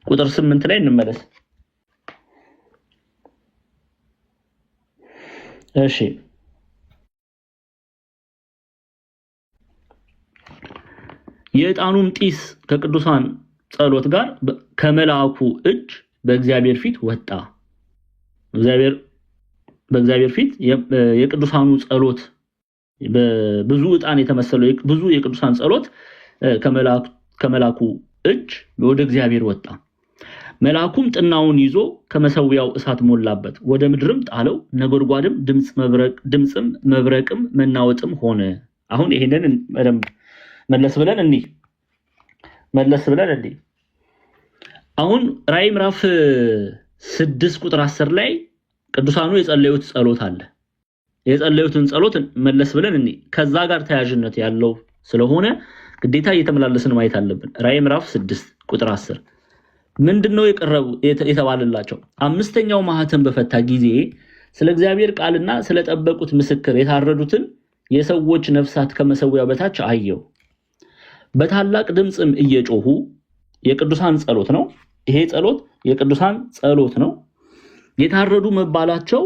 ቁጥር 8 ላይ እንመለስ። እሺ የዕጣኑም ጢስ ከቅዱሳን ጸሎት ጋር ከመልአኩ እጅ በእግዚአብሔር ፊት ወጣ። በእግዚአብሔር ፊት የቅዱሳኑ ጸሎት በብዙ ዕጣን የተመሰለው ብዙ የቅዱሳን ጸሎት ከመልአኩ እጅ ወደ እግዚአብሔር ወጣ። መልአኩም ጥናውን ይዞ ከመሰዊያው እሳት ሞላበት፣ ወደ ምድርም ጣለው። ነጎድጓድም ድምጽም መብረቅም መናወጥም ሆነ። አሁን ይሄንን መለስ ብለን አሁን ራዕይ ምዕራፍ 6 ቁጥር 10 ላይ ቅዱሳኑ የጸለዩት ጸሎት አለ። የጸለዩትን ጸሎት መለስ ብለን ከዛ ጋር ተያያዥነት ያለው ስለሆነ ግዴታ እየተመላለስን ማየት አለብን። ራዕይ ምዕራፍ 6 ቁጥር 10 ምንድነው የተባለላቸው? አምስተኛው ማህተም በፈታ ጊዜ ስለ እግዚአብሔር ቃልና ስለ ጠበቁት ምስክር የታረዱትን የሰዎች ነፍሳት ከመሰዊያው በታች አየው። በታላቅ ድምጽም እየጮሁ የቅዱሳን ጸሎት ነው። ይሄ ጸሎት የቅዱሳን ጸሎት ነው። የታረዱ መባላቸው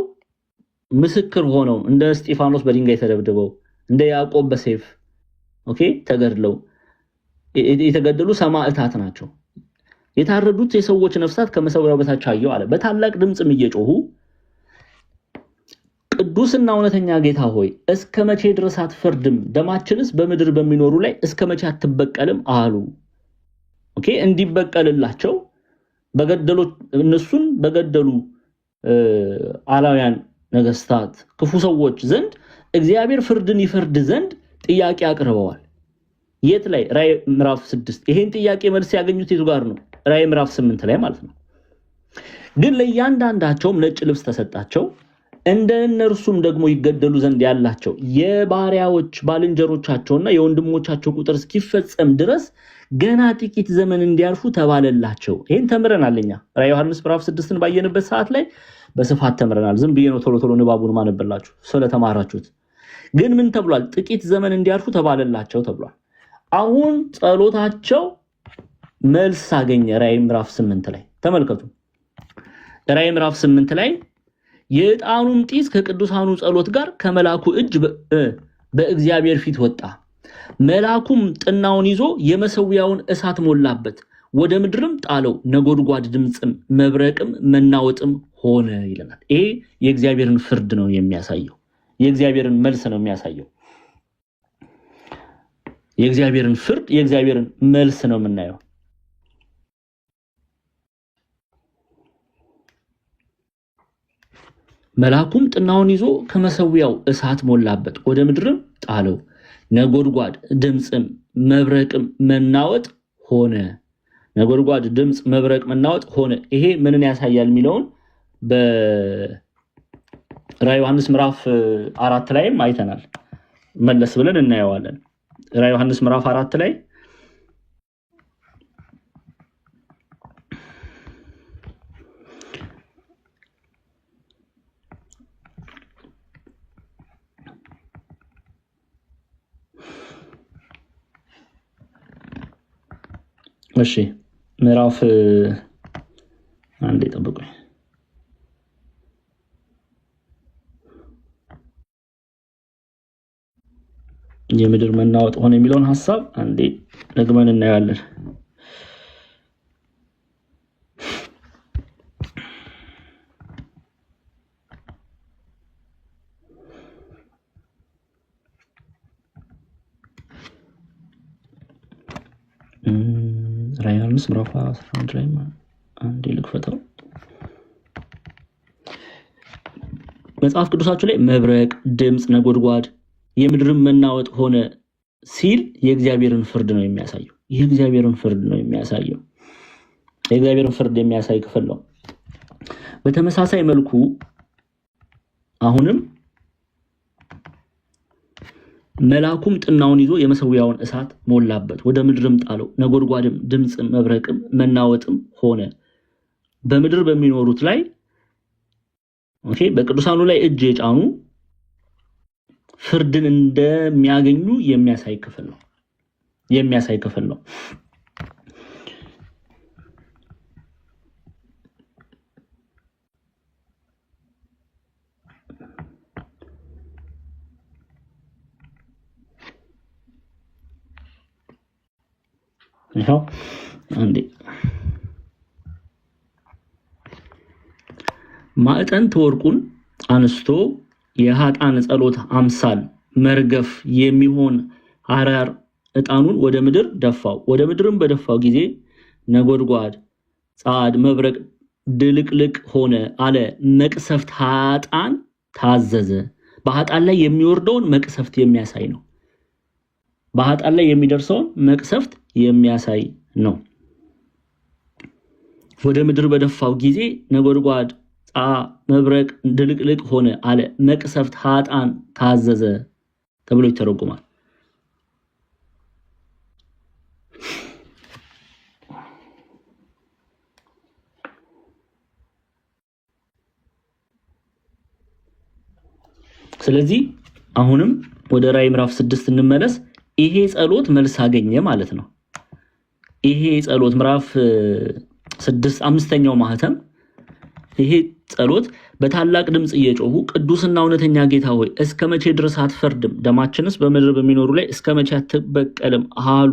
ምስክር ሆነው እንደ እስጢፋኖስ በድንጋይ ተደብድበው እንደ ያዕቆብ በሰይፍ ተገድለው የተገደሉ ሰማዕታት ናቸው። የታረዱት የሰዎች ነፍሳት ከመሰዊያው በታች አየው አለ። በታላቅ ድምጽም እየጮሁ ቅዱስና እውነተኛ ጌታ ሆይ እስከ መቼ ድረስ አትፈርድም? ደማችንስ በምድር በሚኖሩ ላይ እስከ መቼ አትበቀልም አሉ። እንዲበቀልላቸው እነሱን በገደሉ አላውያን ነገስታት ክፉ ሰዎች ዘንድ እግዚአብሔር ፍርድን ይፈርድ ዘንድ ጥያቄ አቅርበዋል። የት ላይ? ራዕይ ምዕራፍ 6። ይሄን ጥያቄ መልስ ያገኙት የቱ ጋር ነው? ራዕይ ምዕራፍ 8 ላይ ማለት ነው። ግን ለእያንዳንዳቸውም ነጭ ልብስ ተሰጣቸው፣ እንደ እነርሱም ደግሞ ይገደሉ ዘንድ ያላቸው የባሪያዎች ባልንጀሮቻቸውና የወንድሞቻቸው ቁጥር እስኪፈጸም ድረስ ገና ጥቂት ዘመን እንዲያርፉ ተባለላቸው። ይሄን ተምረናልኛ ራዕይ ዮሐንስ ምዕራፍ 6ን ባየንበት ሰዓት ላይ በስፋት ተምረናል። ዝም ብዬ ነው ቶሎ ንባቡን ማነበላችሁ ስለተማራችሁት። ግን ምን ተብሏል? ጥቂት ዘመን እንዲያርፉ ተባለላቸው ተብሏል። አሁን ጸሎታቸው መልስ አገኘ። ራዕይ ምዕራፍ 8 ላይ ተመልከቱ። ራዕይ ምዕራፍ 8 ላይ የዕጣኑም ጢስ ከቅዱሳኑ ጸሎት ጋር ከመልአኩ እጅ በእግዚአብሔር ፊት ወጣ። መልአኩም ጥናውን ይዞ የመሰዊያውን እሳት ሞላበት፣ ወደ ምድርም ጣለው። ነጎድጓድ ድምጽም መብረቅም መናወጥም ሆነ ይለናል። ይሄ የእግዚአብሔርን ፍርድ ነው የሚያሳየው። የእግዚአብሔርን መልስ ነው የሚያሳየው። የእግዚአብሔርን ፍርድ የእግዚአብሔርን መልስ ነው የምናየው። መልአኩም ጥናውን ይዞ ከመሰዊያው እሳት ሞላበት፣ ወደ ምድርም ጣለው። ነጎድጓድ ድምጽም መብረቅም መናወጥ ሆነ። ነጎድጓድ ድምጽ መብረቅ መናወጥ ሆነ። ይሄ ምንን ያሳያል የሚለውን በራዕይ ዮሐንስ ምዕራፍ 4 ላይም አይተናል። መለስ ብለን እናየዋለን። ራዕይ ዮሐንስ ምዕራፍ 4 ላይ እሺ ምዕራፍ አንዴ ጠብቁኝ። የምድር መናወጥ ሆነ የሚለውን ሐሳብ አንዴ ደግመን እናያለን። ራዕይ ዮሐንስ ምዕራፍ 11 ላይ አንዴ ልክፈተው። መጽሐፍ ቅዱሳችሁ ላይ መብረቅ፣ ድምጽ፣ ነጎድጓድ የምድር መናወጥ ሆነ ሲል የእግዚአብሔርን ፍርድ ነው የሚያሳየው። የእግዚአብሔርን ፍርድ ነው የሚያሳየው። የእግዚአብሔርን ፍርድ የሚያሳይ ክፍል ነው። በተመሳሳይ መልኩ አሁንም መልአኩም ጥናውን ይዞ የመሰዊያውን እሳት ሞላበት፣ ወደ ምድርም ጣለው። ነጎድጓድም ድምጽም መብረቅም መናወጥም ሆነ። በምድር በሚኖሩት ላይ በቅዱሳኑ ላይ እጅ የጫኑ ፍርድን እንደሚያገኙ የሚያሳይ ክፍል ነው። ይኸው አንዴ ማዕጠንተ ወርቁን አንስቶ የኃጥአን ጸሎት አምሳል መርገፍ የሚሆን አራር ዕጣኑን ወደ ምድር ደፋው። ወደ ምድርም በደፋው ጊዜ ነጎድጓድ፣ ጻድ፣ መብረቅ፣ ድልቅልቅ ሆነ አለ። መቅሰፍት ኃጥአን ታዘዘ። በኃጥአን ላይ የሚወርደውን መቅሰፍት የሚያሳይ ነው። በኃጥአን ላይ የሚደርሰውን መቅሰፍት የሚያሳይ ነው። ወደ ምድር በደፋው ጊዜ ነጎድጓድ፣ መብረቅ፣ ድልቅልቅ ሆነ አለ። መቅሰፍት ኃጥአን ታዘዘ ተብሎ ይተረጎማል። ስለዚህ አሁንም ወደ ራዕይ ምዕራፍ 6 እንመለስ። ይሄ ጸሎት መልስ አገኘ ማለት ነው። ይሄ ጸሎት ምዕራፍ 6 አምስተኛው ማህተም ይሄ ጸሎት በታላቅ ድምጽ እየጮሁ ቅዱስና እውነተኛ ጌታ ሆይ እስከ መቼ ድረስ አትፈርድም? ደማችንስ በምድር በሚኖሩ ላይ እስከ መቼ አትበቀልም አሉ።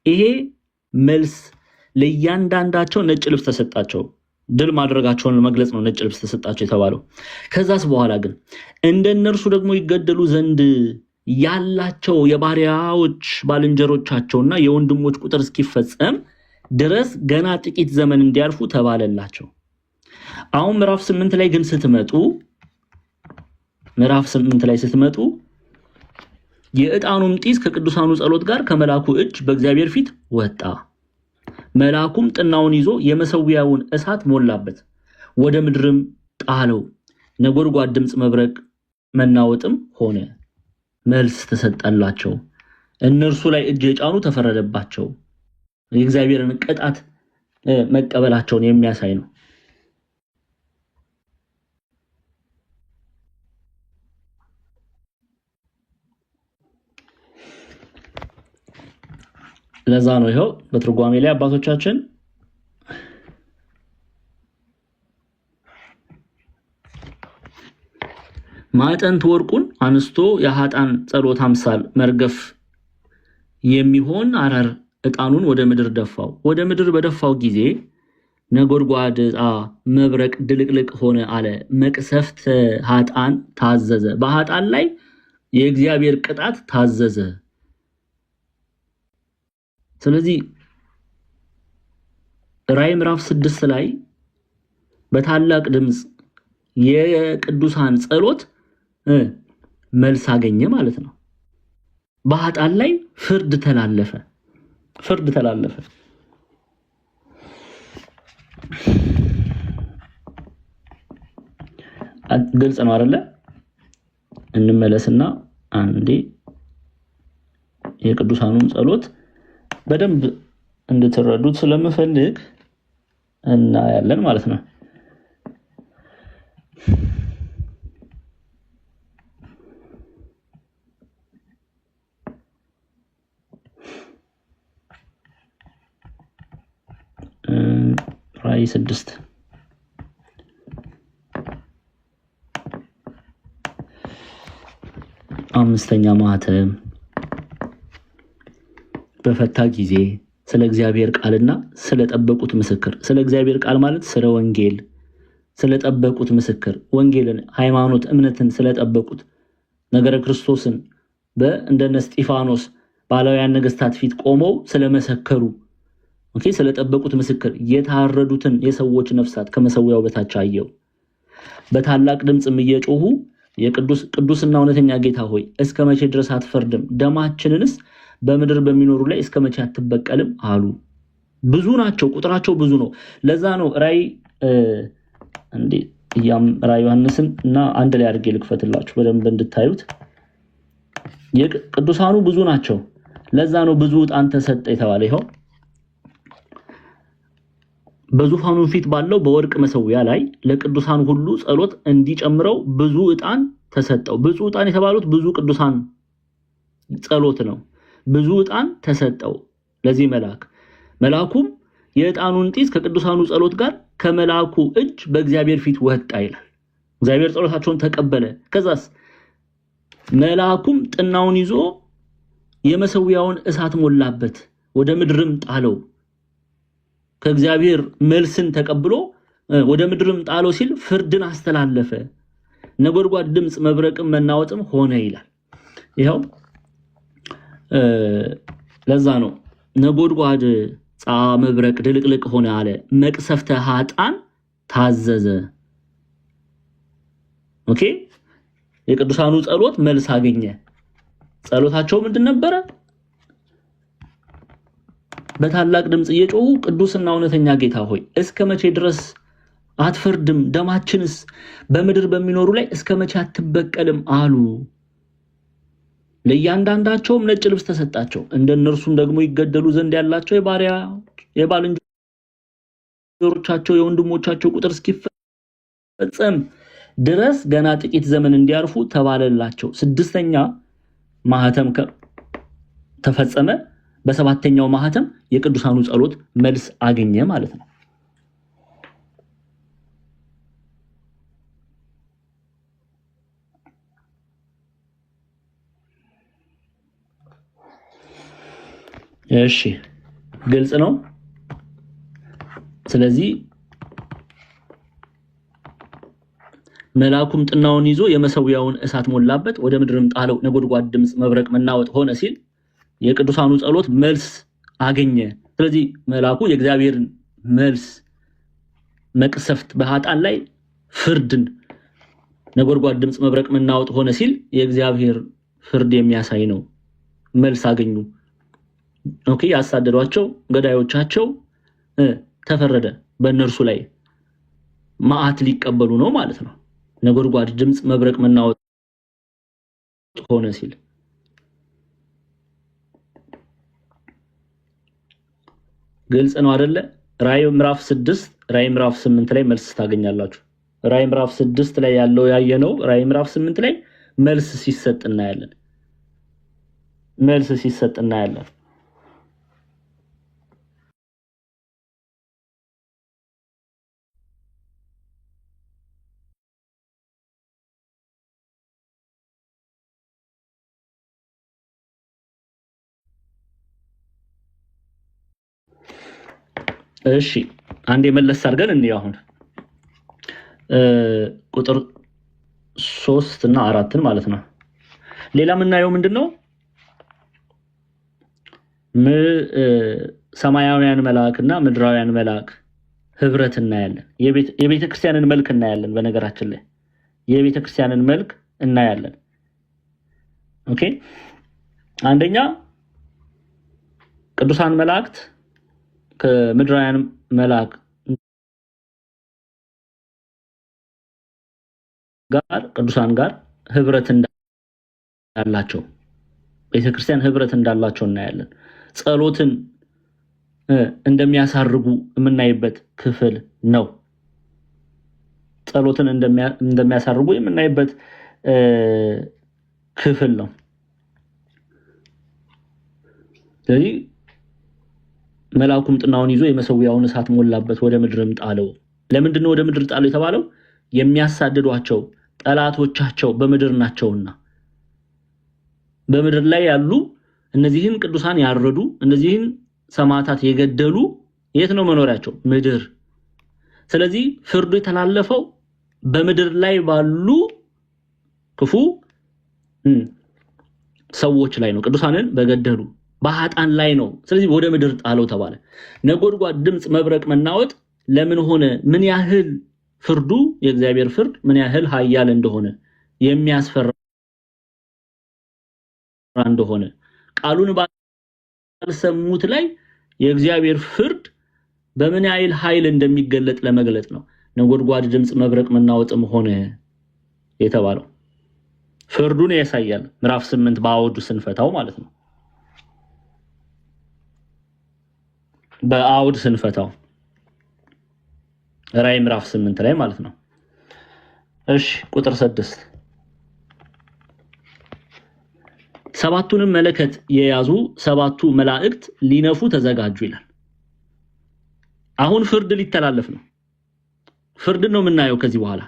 ይሄ መልስ ለእያንዳንዳቸው ነጭ ልብስ ተሰጣቸው። ድል ማድረጋቸውን ለመግለጽ ነው ነጭ ልብስ ተሰጣቸው የተባለው። ከዛስ በኋላ ግን እንደነርሱ ደግሞ ይገደሉ ዘንድ ያላቸው የባሪያዎች ባልንጀሮቻቸውና የወንድሞች ቁጥር እስኪፈጸም ድረስ ገና ጥቂት ዘመን እንዲያልፉ ተባለላቸው። አሁን ምዕራፍ 8 ላይ ግን ስትመጡ የዕጣኑም ጢስ ከቅዱሳኑ ጸሎት ጋር ከመላኩ እጅ በእግዚአብሔር ፊት ወጣ። መልአኩም ጥናውን ይዞ የመሰዊያውን እሳት ሞላበት፣ ወደ ምድርም ጣለው። ነጎድጓድ ድምፅ፣ መብረቅ፣ መናወጥም ሆነ። መልስ ተሰጠላቸው። እነርሱ ላይ እጅ የጫኑ ተፈረደባቸው። የእግዚአብሔርን ቅጣት መቀበላቸውን የሚያሳይ ነው። ለዛ ነው ይሄው በትርጓሜ ላይ አባቶቻችን ማዕጠንተ ወርቁን አንስቶ የኃጥአን ጸሎት አምሳል መርገፍ የሚሆን አራር ዕጣኑን ወደ ምድር ደፋው። ወደ ምድር በደፋው ጊዜ ነጎድጓድ፣ መብረቅ፣ ድልቅልቅ ሆነ አለ። መቅሰፍት ኃጥአን ታዘዘ። በኃጥአን ላይ የእግዚአብሔር ቅጣት ታዘዘ። ስለዚህ ራዕይ ምዕራፍ 6 ላይ በታላቅ ድምጽ የቅዱሳን ጸሎት መልስ አገኘ ማለት ነው። በኃጥአን ላይ ፍርድ ተላለፈ። ግልጽ ነው አይደለ? እንመለስና አንዴ የቅዱሳኑን ጸሎት በደንብ እንድትረዱት ስለምፈልግ እናያለን ማለት ነው። ራዕይ 6 አምስተኛ ማህተም በፈታ ጊዜ ስለ እግዚአብሔር ቃልና ስለጠበቁት ምስክር። ስለ እግዚአብሔር ቃል ማለት ስለ ወንጌል ስለጠበቁት ምስክር፣ ወንጌልን፣ ሃይማኖት፣ እምነትን ስለጠበቁት ነገረ ክርስቶስን እንደነ እስጢፋኖስ ባላውያን ነገስታት ፊት ቆመው ስለመሰከሩ ስለጠበቁት ምስክር የታረዱትን የሰዎች ነፍሳት ከመሰዊያው በታች አየው። በታላቅ ድምጽም እየጮሁ ቅዱስና እውነተኛ ጌታ ሆይ እስከ መቼ ድረስ አትፈርድም? ደማችንንስ በምድር በሚኖሩ ላይ እስከ መቼ አትበቀልም አሉ። ብዙ ናቸው፣ ቁጥራቸው ብዙ ነው። ለዛ ነው ራዕይ ዮሐንስን እና አንድ ላይ አድርጌ ልክፈትላችሁ በደንብ እንድታዩት። የቅዱሳኑ ብዙ ናቸው። ለዛ ነው ብዙ ዕጣን ተሰጠ የተባለ። ይኸው በዙፋኑ ፊት ባለው በወርቅ መሰዊያ ላይ ለቅዱሳን ሁሉ ጸሎት እንዲጨምረው ብዙ ዕጣን ተሰጠው። ብዙ ዕጣን የተባሉት ብዙ ቅዱሳን ጸሎት ነው። ብዙ ዕጣን ተሰጠው ለዚህ መልአኩም የዕጣኑን ጢስ ከቅዱሳኑ ጸሎት ጋር ከመልአኩ እጅ በእግዚአብሔር ፊት ወጣ ይላል። እግዚአብሔር ጸሎታቸውን ተቀበለ። ከዛስ መልአኩም ጥናውን ይዞ የመሰዊያውን እሳት ሞላበት፣ ወደ ምድርም ጣለው። ከእግዚአብሔር መልስን ተቀብሎ ወደ ምድርም ጣለው ሲል ፍርድን አስተላለፈ። ነጎድጓድ ድምጽ መብረቅም መናወጥም ሆነ ይላል። ይሄው ለዛ ነው ነጎድጓድ ጻ መብረቅ ድልቅልቅ ሆነ አለ። መቅሰፍተ ኃጣን ታዘዘ። ኦኬ የቅዱሳኑ ጸሎት መልስ አገኘ። ጸሎታቸው ምንድን ነበረ? በታላቅ ድምጽ እየጮሁ ቅዱስና እውነተኛ ጌታ ሆይ እስከ መቼ ድረስ አትፈርድም? ደማችንስ በምድር በሚኖሩ ላይ እስከ መቼ አትበቀልም አሉ። ለእያንዳንዳቸውም ነጭ ልብስ ተሰጣቸው። እንደነርሱም ደግሞ ይገደሉ ዘንድ ያላቸው የባልንጀሮቻቸው የወንድሞቻቸው ቁጥር እስኪፈጸም ድረስ ገና ጥቂት ዘመን እንዲያርፉ ተባለላቸው። ስድስተኛ ማህተም ተፈጸመ። በሰባተኛው ማህተም የቅዱሳኑ ጸሎት መልስ አገኘ ማለት ነው። እሺ ግልጽ ነው። ስለዚህ መልአኩም ጥናውን ይዞ የመሰዊያውን እሳት ሞላበት፣ ወደ ምድርም ጣለው። ነጎድጓድ ድምጽ መብረቅ መናወጥ ሆነ ሲል የቅዱሳኑ ጸሎት መልስ አገኘ። ስለዚህ መልአኩ የእግዚአብሔርን መልስ መቅሰፍት በኃጣን ላይ ፍርድን ነጎድጓድ ድምጽ መብረቅ መናወጥ ሆነ ሲል የእግዚአብሔር ፍርድ የሚያሳይ ነው። መልስ አገኙ። ኦኬ ያሳደዷቸው ገዳዮቻቸው ተፈረደ። በእነርሱ ላይ መዓት ሊቀበሉ ነው ማለት ነው። ነጎድጓድ ድምጽ መብረቅ መናወጥ ሆነ ሲል ግልጽ ነው አይደለ? ራዕይ ምዕራፍ 6 ራዕይ ምዕራፍ 8 ላይ መልስ ታገኛላችሁ። ራዕይ ምዕራፍ 6 ላይ ያለው ያየነው ራዕይ ምዕራፍ 8 ላይ መልስ ሲሰጥ እናያለን። መልስ ሲሰጥ እናያለን። እሺ አንድ የመለስ አድርገን እንየው። አሁን ቁጥር 3 እና 4 ማለት ነው። ሌላ የምናየው ምንድነው? ሰማያውያን መልአክና ምድራውያን መልአክ ህብረት እናያለን። የቤተ ክርስቲያንን መልክ እናያለን። በነገራችን ላይ የቤተ ክርስቲያንን መልክ እናያለን። ኦኬ አንደኛ ቅዱሳን መላእክት ከምድራውያን መልአክ ጋር ቅዱሳን ጋር ህብረት እንዳላቸው ቤተክርስቲያን ህብረት እንዳላቸው እናያለን። ጸሎትን እንደሚያሳርጉ የምናይበት ክፍል ነው። ጸሎትን እንደሚያሳርጉ የምናይበት ክፍል ነው። ስለዚህ መልአኩም ጥናውን ይዞ የመሰዊያውን እሳት ሞላበት፣ ወደ ምድርም ጣለው። ለምንድን ነው ወደ ምድር ጣለው የተባለው? የሚያሳድዷቸው ጠላቶቻቸው በምድር ናቸውና በምድር ላይ ያሉ እነዚህን ቅዱሳን ያረዱ እነዚህን ሰማዕታት የገደሉ የት ነው መኖሪያቸው? ምድር። ስለዚህ ፍርዱ የተላለፈው በምድር ላይ ባሉ ክፉ ሰዎች ላይ ነው። ቅዱሳንን በገደሉ በኃጣን ላይ ነው። ስለዚህ ወደ ምድር ጣለው ተባለ። ነጎድጓድ ድምጽ መብረቅ መናወጥ ለምን ሆነ? ምን ያህል ፍርዱ የእግዚአብሔር ፍርድ ምን ያህል ኃያል እንደሆነ የሚያስፈራ እንደሆነ ቃሉን ባልሰሙት ላይ የእግዚአብሔር ፍርድ በምን ያህል ኃይል እንደሚገለጥ ለመግለጥ ነው ነጎድጓድ ድምጽ መብረቅ መናወጥም ሆነ የተባለው። ፍርዱን ያሳያል። ምዕራፍ 8 በአውዱ ስንፈታው ማለት ነው። በአውድ ስንፈታው ራዕይ ምዕራፍ 8 ላይ ማለት ነው። እሺ ቁጥር 6 ሰባቱንም መለከት የያዙ ሰባቱ መላእክት ሊነፉ ተዘጋጁ ይላል። አሁን ፍርድ ሊተላለፍ ነው። ፍርድ ነው የምናየው ከዚህ በኋላ።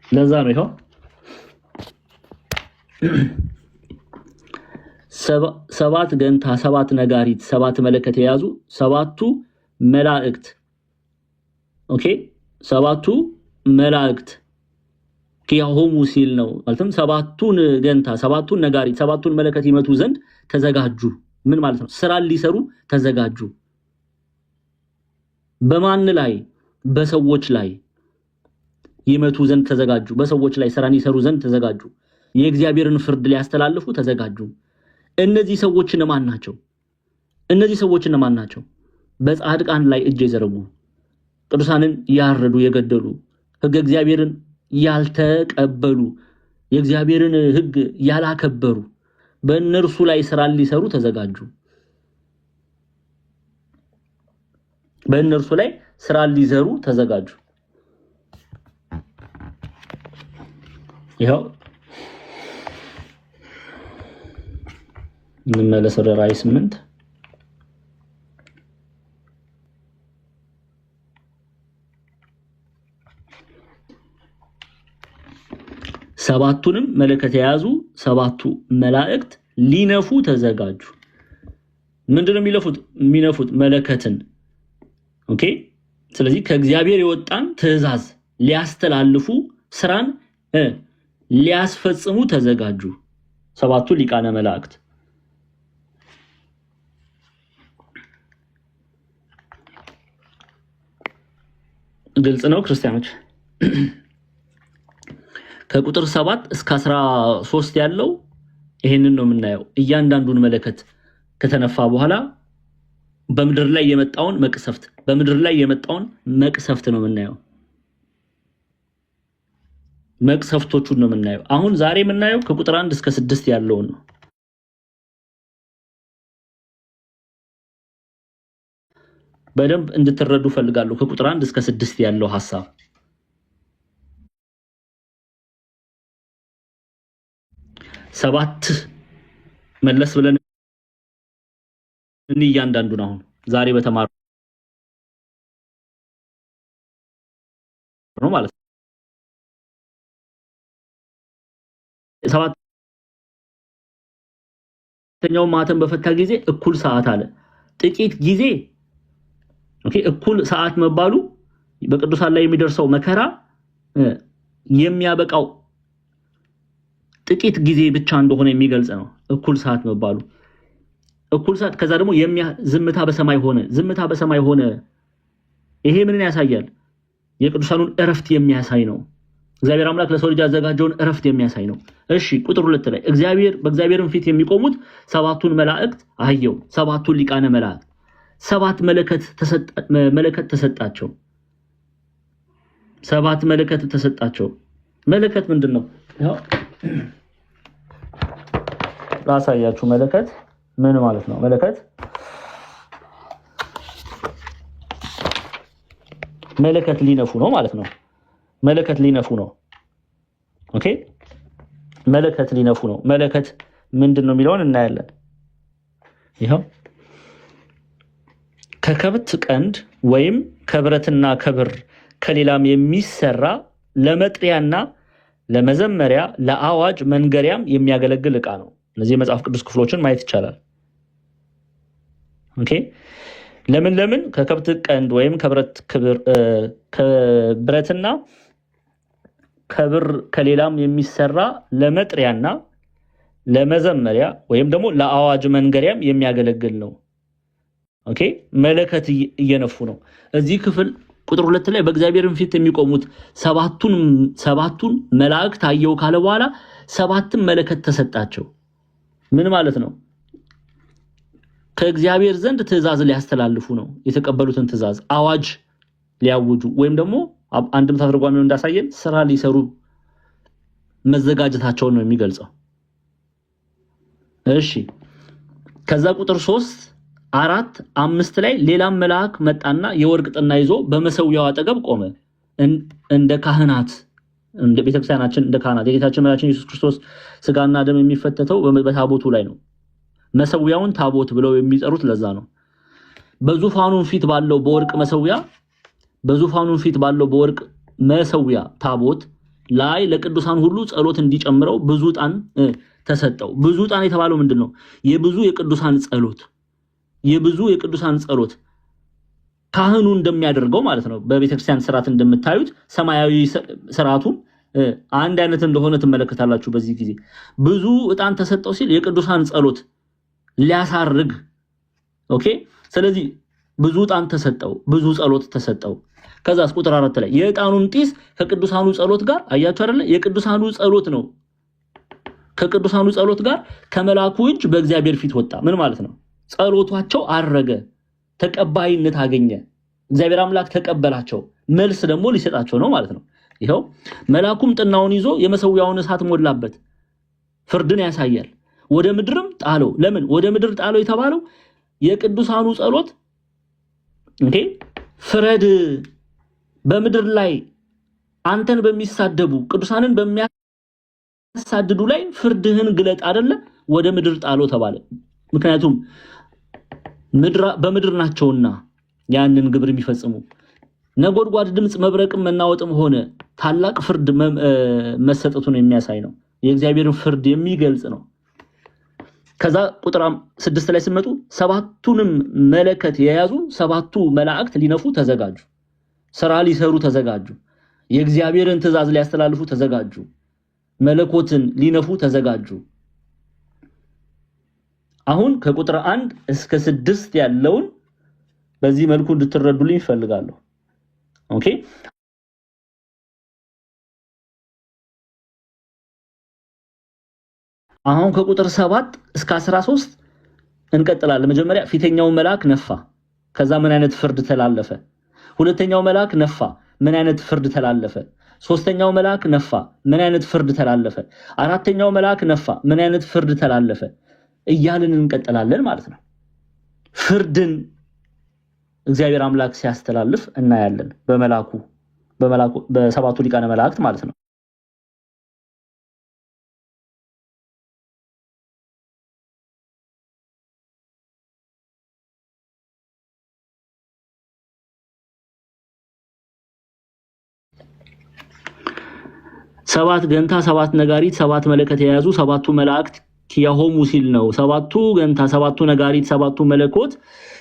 ለዛ ነው ይሄው ሰባት ገንታ፣ ሰባት ነጋሪት፣ ሰባት መለከት የያዙ ሰባቱ መላእክት ኦኬ፣ ሰባቱ መላእክት ኪያሆሙ ሲል ነው ማለትም ሰባቱን ገንታ፣ ሰባቱን ነጋሪት፣ ሰባቱን መለከት ይመቱ ዘንድ ተዘጋጁ። ምን ማለት ነው? ስራ ሊሰሩ ተዘጋጁ። በማን ላይ? በሰዎች ላይ ይመቱ ዘንድ ተዘጋጁ። በሰዎች ላይ ስራን ይሰሩ ዘንድ ተዘጋጁ። የእግዚአብሔርን ፍርድ ሊያስተላልፉ ተዘጋጁ። እነዚህ ሰዎች እነማን ናቸው? እነዚህ ሰዎች እነማን ናቸው? በጻድቃን ላይ እጅ የዘረጉ፣ ቅዱሳንን ያረዱ፣ የገደሉ፣ ሕገ እግዚአብሔርን ያልተቀበሉ፣ የእግዚአብሔርን ሕግ ያላከበሩ፣ በእነርሱ ላይ ስራን ሊሰሩ ተዘጋጁ። በእነርሱ ላይ ስራን ሊሰሩ ተዘጋጁ። ይሄው እንመለስ ወደ ራዕይ 8 ሰባቱንም መለከት የያዙ ሰባቱ መላእክት ሊነፉ ተዘጋጁ። ምንድነው የሚነፉት? መለከትን። ኦኬ። ስለዚህ ከእግዚአብሔር የወጣን ትእዛዝ ሊያስተላልፉ ስራን ሊያስፈጽሙ ተዘጋጁ። ሰባቱ ሊቃነ መላእክት ግልጽ ነው ክርስቲያኖች? ከቁጥር 7 እስከ 13 ያለው ይሄንን ነው የምናየው። እያንዳንዱን መለከት ከተነፋ በኋላ በምድር ላይ የመጣውን መቅሰፍት ነው የምናየው። መቅሰፍቶቹን ነው የምናየው። አሁን ዛሬ የምናየው ከቁጥር 1 እስከ 6 ያለውን ነው። በደንብ እንድትረዱ ፈልጋለሁ። ከቁጥር 1 እስከ 6 ያለው ሐሳብ ሰባት መለስ ብለን እያንዳንዱን አሁን ዛሬ በተማሩ ነው ማለት ነው። ሰባተኛው ማተም በፈታ ጊዜ እኩል ሰዓት አለ። ጥቂት ጊዜ ኦኬ። እኩል ሰዓት መባሉ በቅዱሳን ላይ የሚደርሰው መከራ የሚያበቃው ጥቂት ጊዜ ብቻ እንደሆነ የሚገልጽ ነው። እኩል ሰዓት መባሉ እኩል ሰዓት። ከዛ ደግሞ ዝምታ በሰማይ ሆነ። ይሄ ምንን ያሳያል? የቅዱሳኑን እረፍት የሚያሳይ ነው። እግዚአብሔር አምላክ ለሰው ልጅ ያዘጋጀውን እረፍት የሚያሳይ ነው። እሺ ቁጥር 2 ላይ በእግዚአብሔርን ፊት የሚቆሙት ሰባቱን መላእክት አየው። ሰባቱን ሊቃነ መላእክት ሰባት መለከት ተሰጣቸው። ሰባት መለከት ተሰጣቸው። መለከት ምንድነው? ያው ራሳያችሁ መለከት ምን ማለት ነው? መለከት ሊነፉ ነው ማለት ነው። መለከት ሊነፉ ነው። ኦኬ። መለከት ሊነፉ ነው። መለከት ምንድነው የሚለውን እናያለን። ይሄው ከከብት ቀንድ ወይም ከብረትና ከብር ከሌላም የሚሰራ ለመጥሪያና ለመዘመሪያ ለአዋጅ መንገሪያም የሚያገለግል ዕቃ ነው። እነዚህ የመጽሐፍ ቅዱስ ክፍሎችን ማየት ይቻላል። ኦኬ። ለምን ከከብት ቀንድ ወይም ከብረትና ከብር ከሌላም የሚሰራ ለመጥሪያና ለመዘመሪያ ወይም ደግሞ ለአዋጅ መንገሪያም የሚያገለግል ነው። ኦኬ። መለከት እየነፉ ነው። እዚህ ክፍል ቁጥር 2 ላይ በእግዚአብሔርን ፊት የሚቆሙት ሰባቱን መላእክት አየው ካለ በኋላ ሰባትም መለከት ተሰጣቸው። ምን ማለት ነው? ከእግዚአብሔር ዘንድ ትእዛዝ ሊያስተላልፉ ነው። የተቀበሉትን ትእዛዝ አዋጅ ሊያውጁ ወይም ደግሞ አንድም ተርጓሚው እንዳሳየን ስራ ሊሰሩ መዘጋጀታቸውን ነው የሚገልጸው። እሺ ከዛ ቁጥር 3 4 5 ላይ ሌላም መልአክ መጣና የወርቅ ጥና ይዞ በመሰዊያው አጠገብ ቆመ። እንደ ካህናት እንደ ቤተክርስቲያናችን እንደ ካህናት የጌታችን መድኃኒታችን ኢየሱስ ክርስቶስ ስጋና ደም የሚፈተተው በታቦቱ ላይ ነው። መሰዊያውን ታቦት ብለው የሚጠሩት ለዛ ነው። በዙፋኑን ፊት ባለው በወርቅ መሰዊያ ታቦት ላይ ለቅዱሳን ሁሉ ጸሎት እንዲጨምረው ብዙ ዕጣን ተሰጠው። ብዙ ዕጣን የተባለው ምንድነው? የብዙ የቅዱሳን ጸሎት ካህኑ እንደሚያደርገው ማለት ነው። በቤተክርስቲያን ስርዓት እንደምታዩት ሰማያዊ ስርዓቱን አንድ አይነት እንደሆነ ትመለከታላችሁ። በዚህ ጊዜ ብዙ ዕጣን ተሰጠው ሲል የቅዱሳን ጸሎት ሊያሳርግ ኦኬ። ስለዚህ ብዙ ዕጣን ተሰጠው፣ ብዙ ጸሎት ተሰጠው። ከዛስ ቁጥር 4 ላይ የዕጣኑን ጢስ ከቅዱሳኑ ጸሎት ጋር አያችሁ አይደለ? የቅዱሳኑ ጸሎት ነው። ከቅዱሳኑ ጸሎት ጋር ከመላኩ እጅ በእግዚአብሔር ፊት ወጣ። ምን ማለት ነው? ጸሎታቸው አረገ፣ ተቀባይነት አገኘ። እግዚአብሔር አምላክ ተቀበላቸው፣ መልስ ደግሞ ሊሰጣቸው ነው ማለት ነው። ይሄው መላኩም ጥናውን ይዞ የመሰዊያውን እሳት ሞላበት፣ ፍርድን ያሳያል። ወደ ምድርም ጣለው። ለምን ወደ ምድር ጣለው የተባለው? የቅዱሳኑ ጸሎት እንዴ ፍረድ፣ በምድር ላይ አንተን በሚሳደቡ ቅዱሳንን በሚያሳድዱ ላይ ፍርድህን ግለጥ አይደለ? ወደ ምድር ጣለው ተባለ። ምክንያቱም በምድር ናቸውና ያንን ግብር የሚፈጽሙ። ነጎድጓድ ድምጽ፣ መብረቅም መናወጥም ሆነ ታላቅ ፍርድ መሰጠቱን የሚያሳይ ነው። የእግዚአብሔርን ፍርድ የሚገልጽ ነው። ከዛ ቁጥር 6 ላይ ሲመጡ ሰባቱንም መለከት የያዙ ሰባቱ መላእክት ሊነፉ ተዘጋጁ። ስራ ሊሰሩ ተዘጋጁ። የእግዚአብሔርን ትእዛዝ ሊያስተላልፉ ተዘጋጁ። መለኮትን ሊነፉ ተዘጋጁ። አሁን ከቁጥር 1 እስከ 6 ያለውን በዚህ መልኩ እንድትረዱልኝ እፈልጋለሁ። ኦኬ አሁን ከቁጥር 7 እስከ 13 እንቀጥላለን። መጀመሪያ ፊተኛው መልአክ ነፋ። ከዛ ምን አይነት ፍርድ ተላለፈ? ሁለተኛው መልአክ ነፋ፣ ምን አይነት ፍርድ ተላለፈ? ሶስተኛው መልአክ ነፋ፣ ምን አይነት ፍርድ ተላለፈ? አራተኛው መልአክ ነፋ፣ ምን አይነት ፍርድ ተላለፈ? እያልን እንቀጥላለን ማለት ነው። ፍርድን እግዚአብሔር አምላክ ሲያስተላልፍ እናያለን። በሰባቱ ሊቃነ መላእክት ማለት ነው። ሰባት ገንታ፣ ሰባት ነጋሪት፣ ሰባት መለከት የያዙ ሰባቱ መላእክት ኪያሆሙ ሲል ነው። ሰባቱ ገንታ፣ ሰባቱ ነጋሪት፣ ሰባቱ መለኮት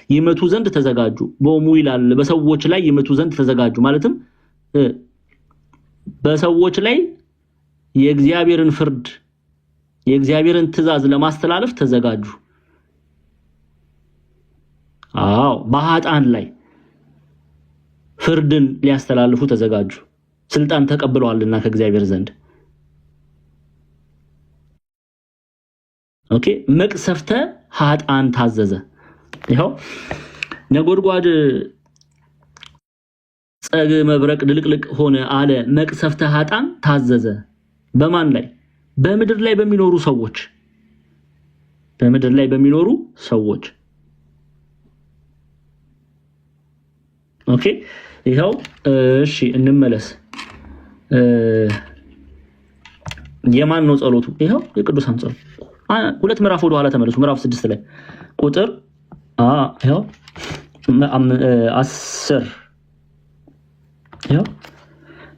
ይመቱ ዘንድ ተዘጋጁ። ቦሙ ይላል በሰዎች ላይ ይመቱ ዘንድ ተዘጋጁ። ማለትም በሰዎች ላይ የእግዚአብሔርን ፍርድ የእግዚአብሔርን ትእዛዝ ለማስተላለፍ ተዘጋጁ። አዎ በኃጥአን ላይ ፍርድን ሊያስተላልፉ ተዘጋጁ። ስልጣን ተቀብለዋልና ከእግዚአብሔር ዘንድ። ኦኬ መቅሰፍተ ኃጥአን ታዘዘ። ይሄው ነጎድጓድ ጸግ፣ መብረቅ፣ ድልቅልቅ ሆነ አለ። መቅሰፍተ ኃጥአን ታዘዘ። በማን ላይ? በምድር ላይ በሚኖሩ ሰዎች። በምድር ላይ በሚኖሩ ሰዎች። ኦኬ ይሄው እሺ እንመለስ። የማን ነው ጸሎቱ? ይሄው የቅዱሳን ጸሎት። ሁለት ምዕራፍ ወደ ኋላ ተመለሱ። ምዕራፍ 6 ላይ ቁጥር ይሄው 10 ይሄው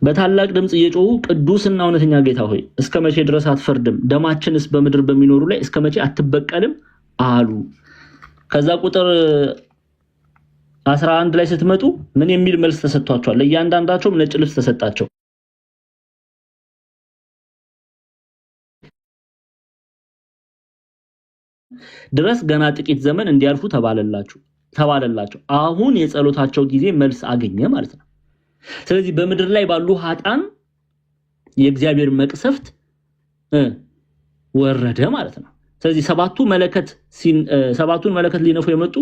በታላቅ ድምጽ እየጮሁ ቅዱስና እውነተኛ ጌታ ሆይ እስከ መቼ ድረስ አትፈርድም? ደማችንስ በምድር በሚኖሩ ላይ እስከ መቼ አትበቀልም አሉ። ከዛ ቁጥር 11 ላይ ስትመጡ ምን የሚል መልስ ተሰጥቷቸዋል? ለእያንዳንዳቸው ነጭ ልብስ ተሰጣቸው። ድረስ ገና ጥቂት ዘመን እንዲያልፉ ተባለላቸው። አሁን የጸሎታቸው ጊዜ መልስ አገኘ ማለት ነው። ስለዚህ በምድር ላይ ባሉ ኃጥአን የእግዚአብሔር መቅሰፍት ወረደ ማለት ነው። ስለዚህ ሰባቱን መለከት ሊነፉ የመጡ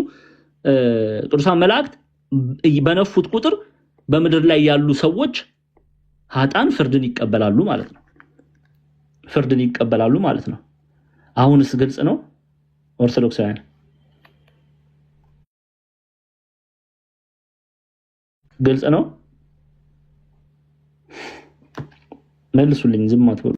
ቅዱሳን መላእክት በነፉት ቁጥር በምድር ላይ ያሉ ሰዎች ኃጥአን ፍርድን ይቀበላሉ ማለት ነው። ፍርድን ይቀበላሉ ማለት ነው። አሁንስ ግልጽ ነው? ኦርቶዶክሳውያን ግልጽ ነው? መልሱልኝ፣ ዝም አትበሉ።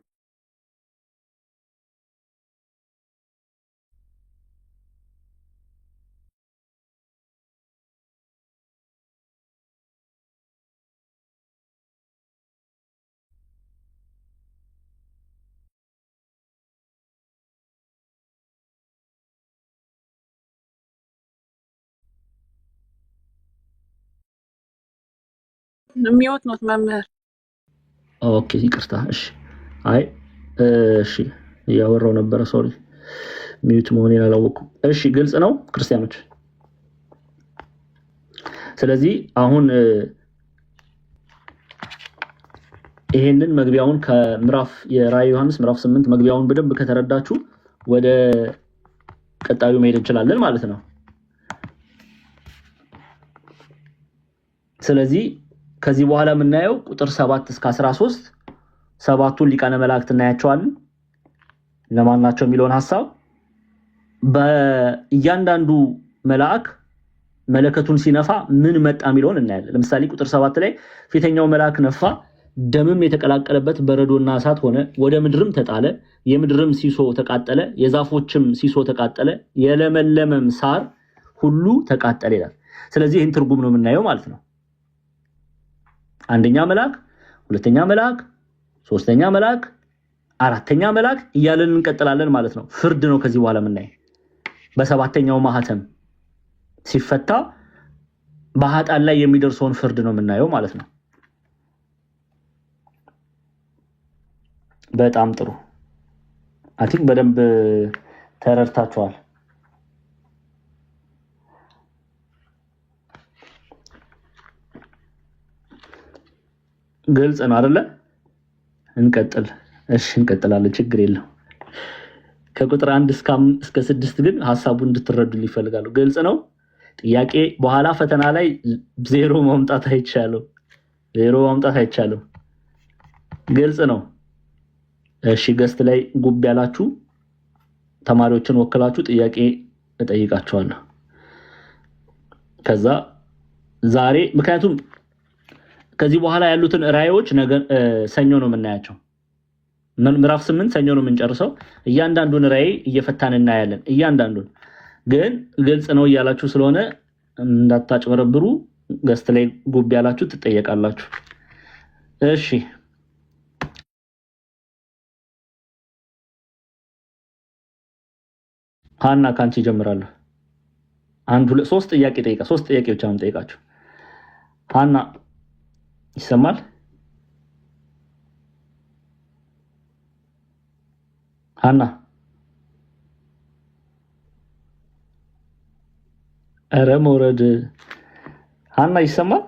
የሚወት ነው መምህር። ኦኬ ይቅርታ። እሺ አይ እሺ ያወራው ነበር ሶሪ ሚዩት መሆኔን አላወኩም። እሺ ግልጽ ነው ክርስቲያኖች። ስለዚህ አሁን ይሄንን መግቢያውን ከምዕራፍ የራዕይ ዮሐንስ ምዕራፍ 8 መግቢያውን በደንብ ከተረዳችሁ ወደ ቀጣዩ መሄድ እንችላለን ማለት ነው። ስለዚህ ከዚህ በኋላ የምናየው ቁጥር 7 እስከ 13 ሰባቱን ሊቃነ መላእክት እናያቸዋለን። ለማን ናቸው የሚለውን ሐሳብ በእያንዳንዱ መልአክ መለከቱን ሲነፋ ምን መጣ የሚለውን እናያለን። ለምሳሌ ቁጥር 7 ላይ ፊተኛው መልአክ ነፋ፣ ደምም የተቀላቀለበት በረዶና እሳት ሆነ፣ ወደ ምድርም ተጣለ፣ የምድርም ሲሶ ተቃጠለ፣ የዛፎችም ሲሶ ተቃጠለ፣ የለመለመም ሳር ሁሉ ተቃጠለ ይላል። ስለዚህ ይህን ትርጉም ነው የምናየው ማለት ነው። አንደኛ መልአክ፣ ሁለተኛ መልአክ፣ ሶስተኛ መልአክ፣ አራተኛ መልአክ እያለን እንቀጥላለን ማለት ነው። ፍርድ ነው ከዚህ በኋላ የምናየው። በሰባተኛው ማህተም ሲፈታ በኃጥአን ላይ የሚደርሰውን ፍርድ ነው የምናየው ማለት ነው። በጣም ጥሩ አቲክ በደንብ ተረድታችኋል። ግልጽ ነው አይደለ? እንቀጥል። እሺ እንቀጥላለን፣ ችግር የለው። ከቁጥር 1 እስከ 6 ግን ሐሳቡን እንድትረዱልኝ ይፈልጋሉ። ግልጽ ነው። ጥያቄ በኋላ ፈተና ላይ ዜሮ ማምጣት አይቻልም። ግልጽ ነው። እሺ ገስት ላይ ጉብ ያላችሁ ተማሪዎችን ወክላችሁ ጥያቄ እጠይቃችኋለሁ። ከዛ ዛሬ ምክንያቱም ከዚህ በኋላ ያሉትን ራእዮች ነገ ሰኞ ነው የምናያቸው። ምዕራፍ 8 ሰኞ ነው የምንጨርሰው። እያንዳንዱን ራእይ እየፈታን እናያለን። እያንዳንዱን ግን ግልጽ ነው እያላችሁ ስለሆነ እንዳታጭበረብሩ ገስት ላይ ጉብ ያላችሁ ትጠየቃላችሁ። እሺ ሃና ካንቺ ጀምራለሁ። 1 2 3 ጥያቄ ጠይቃ 3 ጥያቄ ብቻ ነው ጠይቃችሁ። ሃና ይሰማል? ሃና ኧረ መውረድ። ሃና ይሰማል?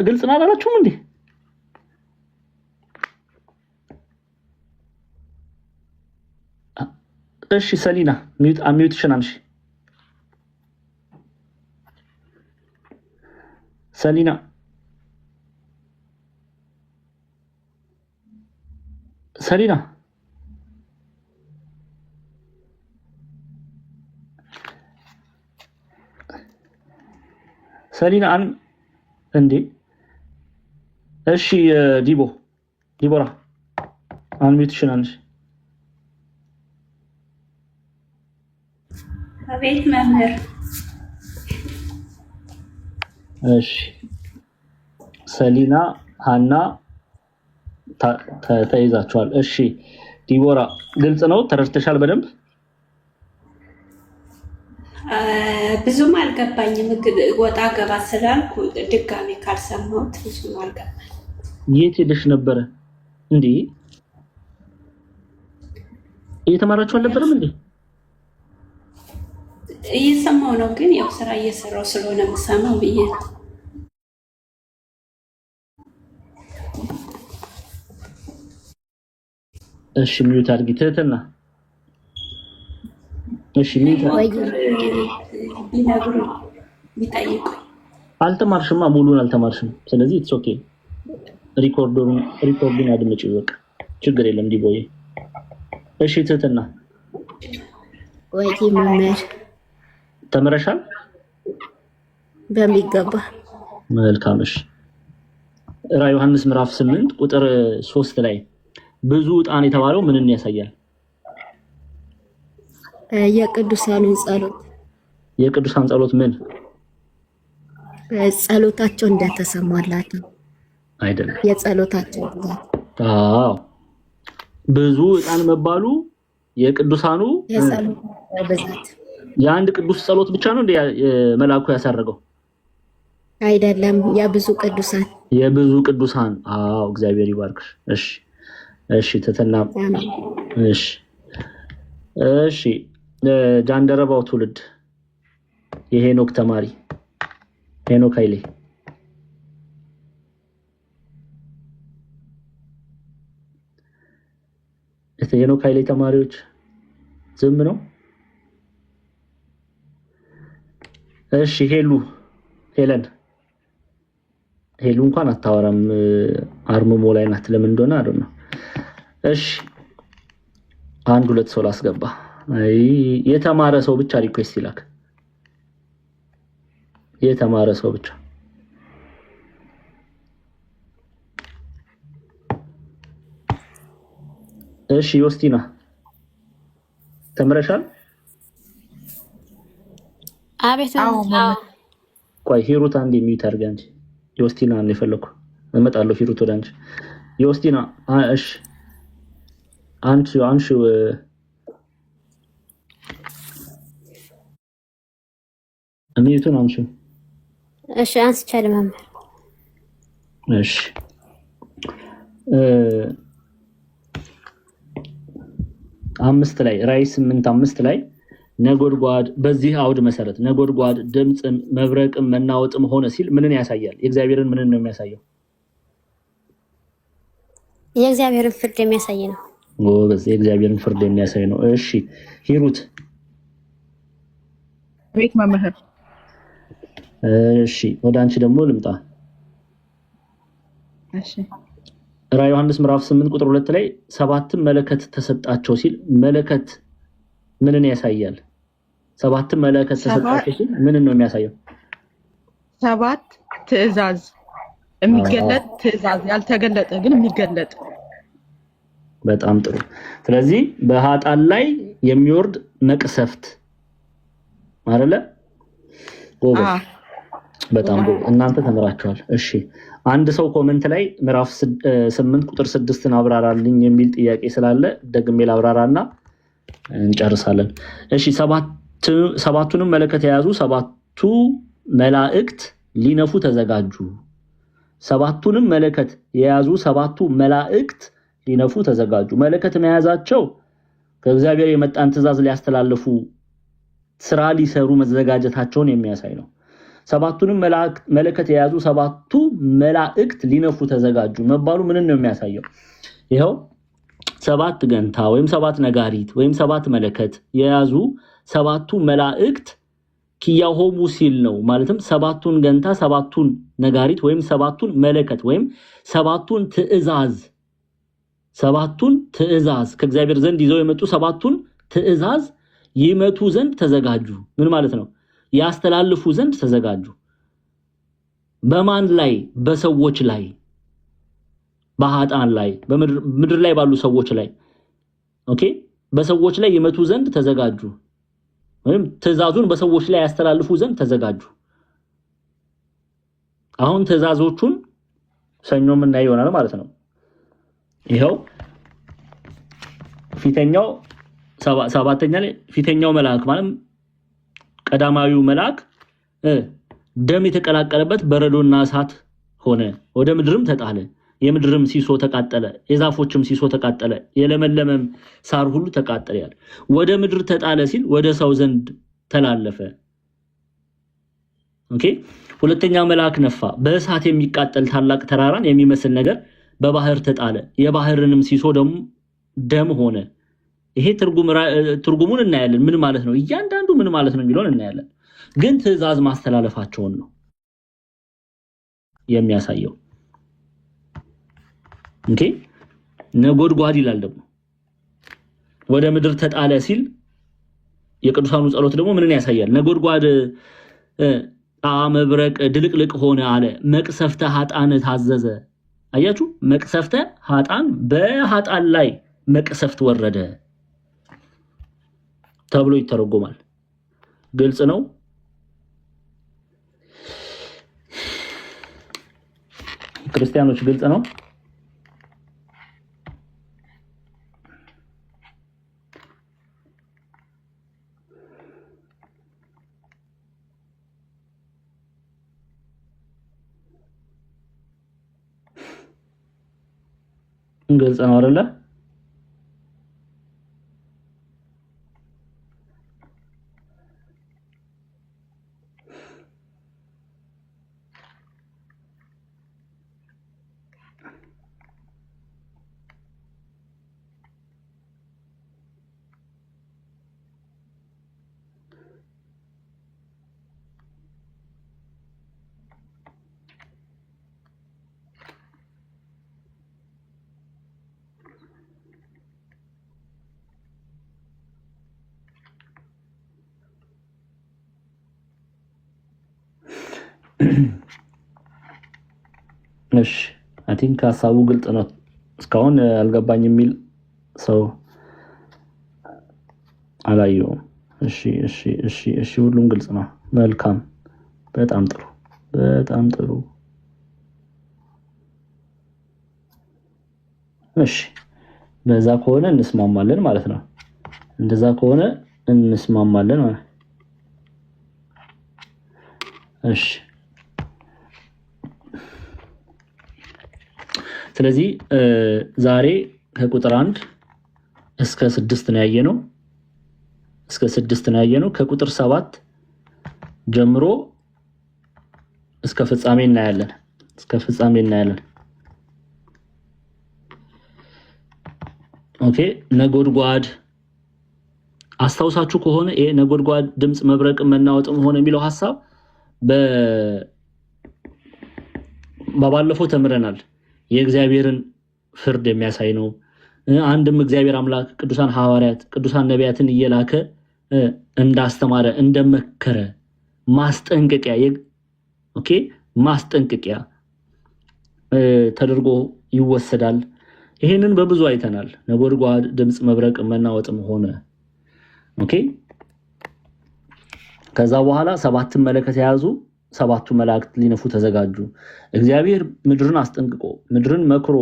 ግልጽ ነው አላላችሁም እንዴ? እሺ ሰሊና ሚዩት ሽናንሽ ሰሊና ሰሊና ሰሊና እንዴ? እሺ ዲቦራ ሚዩት ሽናንሽ አቤት መምህር። እሺ ሰሊና ሃና ተይዛችኋል። እሺ ዲቦራ ግልጽ ነው ተረድተሻል በደንብ? ብዙም አልገባኝም። ወጣ ገባ ስላልኩ ድጋሜ ካልሰማሁት ብዙም አልገባኝ። የት ሄደሽ ነበረ እንዴ? እየተማራችሁ አልነበረም እንዴ? እየሰማሁ ነው፣ ግን ያው ስራ እየሰራሁ ስለሆነ የምሰማው ብዬ ነው። እሺ ሚዩት አድርጊ ትህትና። እሺ ሚዩት ቢነግሩ ቢጠይቁ። አልተማርሽማ፣ ሙሉን አልተማርሽም። ስለዚህ ኢትስ ኦኬ። ሪኮርዱን አድምጪ በቃ ችግር የለም ዲቦዬ። እሺ ትህትና ወይ መምህር ተመረሻል? በሚገባ መልካም። እሺ ራዕይ ዮሐንስ ምዕራፍ 8 ቁጥር 3 ላይ ብዙ ዕጣን የተባለው ምንን ያሳያል? የቅዱሳኑን ጸሎት። የቅዱሳን ጸሎት ምን ጸሎታቸው እንደተሰማላቸው አይደለም? የጸሎታቸው ብዙ ዕጣን መባሉ የቅዱሳኑ የጸሎት ብዛት የአንድ ቅዱስ ጸሎት ብቻ ነው እንደ መልአኩ ያሳረገው አይደለም፣ የብዙ ቅዱሳን የብዙ ቅዱሳን። አዎ እግዚአብሔር ይባርክሽ። እሺ እሺ ተተና እሺ እሺ ጃንደረባው ትውልድ የሄኖክ ተማሪ ሄኖክ ኃይሌ የሄኖክ ኃይሌ ተማሪዎች ዝም ነው። እሺ ሄለን እንኳን አታወራም፣ አርምሞ ላይ ናት። ለምን እንደሆነ አይደል ነው። እሺ አንድ ሁለት ሰው ላስገባ። አይ የተማረ ሰው ብቻ ሪኩዌስት ይላክ። የተማረ ሰው ብቻ። እሺ ዮስቲና ተምረሻል? አቤት። ቆይ ሂሩት አንዴ ሚዩት አድርጊ አንቺ። ዮስቲና ነው የፈለኩ። እመጣለሁ ሂሩት ወደ አንቺ። ዮስቲና እሺ አንቺ ሚዩቱን አንቺ። እሺ አንስቻለሁ መምህር። እሺ አምስት ላይ ራዕይ 8:5 ላይ ነጎድጓድ በዚህ አውድ መሰረት ነጎድጓድ ድምጽም መብረቅም መናወጥም ሆነ ሲል ምንን ያሳያል? የእግዚአብሔርን ምንን ነው የሚያሳየው? የእግዚአብሔርን ፍርድ የሚያሳይ ነው። በዚህ የእግዚአብሔርን ፍርድ የሚያሳይ ነው። እሺ ሂሩት። ቤት መምህር። እሺ ወደ አንቺ ደግሞ ልምጣ። እሺ ራዕይ ዮሐንስ ምዕራፍ 8 ቁጥር 2 ላይ ሰባትም መለከት ተሰጣቸው ሲል መለከት ምንን ያሳያል? ሰባትም መለከት ተሰጣቸው ሲል ምንን ነው የሚያሳየው? ሰባት ትእዛዝ የሚገለጥ ትእዛዝ፣ ያልተገለጠ ግን የሚገለጥ። በጣም ጥሩ። ስለዚህ በኃጥአን ላይ የሚወርድ መቅሰፍት አይደለ? በጣም እናንተ ተምራችኋል። እሺ አንድ ሰው ኮሜንት ላይ ምዕራፍ 8 ቁጥር 6ን አብራራልኝ የሚል ጥያቄ ስላለ ደግሜ ላብራራና እንጨርሳለን። እሺ ሰባቱንም መለከት የያዙ ሰባቱ መላእክት ሊነፉ ተዘጋጁ። ሰባቱንም መለከት የያዙ ሰባቱ መላእክት ሊነፉ ተዘጋጁ። መለከት መያዛቸው ከእግዚአብሔር የመጣን ትእዛዝ ሊያስተላልፉ ስራ ሊሰሩ መዘጋጀታቸውን የሚያሳይ ነው። ሰባቱንም መለከት የያዙ ሰባቱ መላእክት ሊነፉ ተዘጋጁ መባሉ ምንን ነው የሚያሳየው? ይሄው ሰባት ገንታ ወይም ሰባት ነጋሪት ወይም ሰባት መለከት የያዙ ሰባቱ መላእክት ኪያሆሙ ሲል ነው። ማለትም ሰባቱን ገንታ፣ ሰባቱን ነጋሪት ወይም ሰባቱን መለከት ወይም ሰባቱን ትእዛዝ ከእግዚአብሔር ዘንድ ይዘው የመጡ ሰባቱን ትእዛዝ ይመቱ ዘንድ ተዘጋጁ። ምን ማለት ነው? ያስተላልፉ ዘንድ ተዘጋጁ። በማን ላይ? በሰዎች ላይ፣ በኃጥአን ላይ፣ በምድር ላይ ባሉ ሰዎች ላይ። ኦኬ በሰዎች ላይ ይመቱ ዘንድ ተዘጋጁ ወይም ትእዛዙን በሰዎች ላይ ያስተላልፉ ዘንድ ተዘጋጁ። አሁን ትእዛዞቹን ሰኞ የምናየው ይሆናል ማለት ነው። ይሄው ፊተኛው ሰባተኛ ላይ ፊተኛው መልአክ ማለት ቀዳማዊው መልአክ ደም የተቀላቀለበት በረዶና እሳት ሆነ፣ ወደ ምድርም ተጣለ። የምድርም ሲሶ ተቃጠለ፣ የዛፎችም ሲሶ ተቃጠለ፣ የለመለመም ሳር ሁሉ ተቃጠለ ያለ። ወደ ምድር ተጣለ ሲል ወደ ሰው ዘንድ ተላለፈ። ኦኬ ሁለተኛው መልአክ ነፋ፣ በእሳት የሚቃጠል ታላቅ ተራራን የሚመስል ነገር በባህር ተጣለ፣ የባህርንም ሲሶ ደም ሆነ። ይሄ ትርጉሙን እናያለን። ምን ማለት ነው? እያንዳንዱ ምን ማለት ነው የሚለውን እናያለን። ግን ትእዛዝ ማስተላለፋቸውን ነው የሚያሳየው። ኦኬ ነጎድጓድ ይላል ደግሞ ወደ ምድር ተጣለ ሲል የቅዱሳኑ ጸሎት ደግሞ ምንን ያሳያል? ነጎድጓድ መብረቅ ድልቅልቅ ሆነ አለ፣ መቅሰፍተ ኃጥአን ታዘዘ። አያችሁ፣ መቅሰፍተ ኃጥአን በኃጥአን ላይ መቅሰፍት ወረደ ተብሎ ይተረጎማል። ግልጽ ነው። ክርስቲያኖች፣ ግልጽ ነው። እሺ ግልጽ ነው አይደለ? እሺ አይ ቲንክ ሀሳቡ ግልጽ ነው። እስካሁን አልገባኝ የሚል ሰው አላየሁም። እሺ እሺ እሺ እሺ ሁሉም ግልጽ ነው። መልካም በጣም ጥሩ በጣም ጥሩ። እሺ በዛ ከሆነ እንስማማለን ማለት ነው። እንደዛ ከሆነ እንስማማለን ማለት ነው። እሺ ስለዚህ ዛሬ ከቁጥር 1 እስከ 6 ነው ያየነው። እስከ 6 ነው ያየነው። ከቁጥር 7 ጀምሮ እስከ ፍጻሜ እናያለን። እስከ ፍጻሜ እናያለን። ኦኬ ነጎድጓድ አስታውሳችሁ ከሆነ ይሄ ነጎድጓድ ድምጽ መብረቅ መናወጥም ሆነ የሚለው ሐሳብ በባለፈው ተምረናል። የእግዚአብሔርን ፍርድ የሚያሳይ ነው። አንድም እግዚአብሔር አምላክ ቅዱሳን ሐዋርያት ቅዱሳን ነቢያትን እየላከ እንዳስተማረ እንደመከረ ማስጠንቀቂያ ኦኬ ማስጠንቀቂያ ተደርጎ ይወሰዳል። ይሄንን በብዙ አይተናል። ነጎድጓድ ድምጽ መብረቅ መናወጥም ሆነ ኦኬ ከዛ በኋላ 7 መለከት የያዙ 7ቱ መላእክት ሊነፉ ተዘጋጁ። እግዚአብሔር ምድርን አስጠንቅቆ ምድርን መክሮ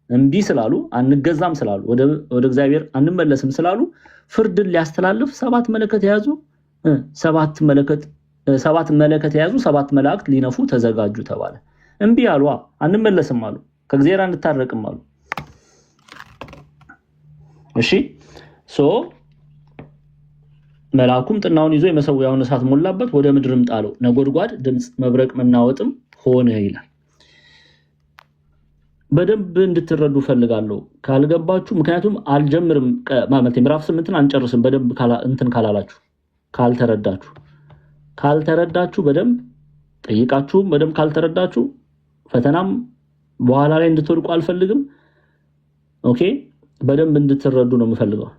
እምቢ ስላሉ አንገዛም ስላሉ ወደ እግዚአብሔር አንመለስም ስላሉ ፍርድን ሊያስተላልፍ 7 መለከት የያዙ 7 መለከት የያዙ 7 መላእክት ሊነፉ ተዘጋጁ ተባለ። እምቢ አሉ፣ አንመለስም አሉ፣ ከእግዚአብሔር አንታረቅም አሉ። እሺ መልአኩም ጥናውን ይዞ የመሰዊያውን እሳት ሞላበት፣ ወደ ምድርም ጣለው። ነጎድጓድ ድምጽ መብረቅ መናወጥም ሆነ ይላል። በደንብ እንድትረዱ ፈልጋለሁ። ካልገባችሁ ምክንያቱም አልጀምርም ማለት ምዕራፍ 8ን አንጨርስም። በደንብ እንትን ካላላችሁ ካልተረዳችሁ በደንብ ጠይቃችሁ በደንብ ካልተረዳችሁ ፈተናም በኋላ ላይ እንድትወድቁ አልፈልግም። ኦኬ በደንብ እንድትረዱ ነው የምፈልገው።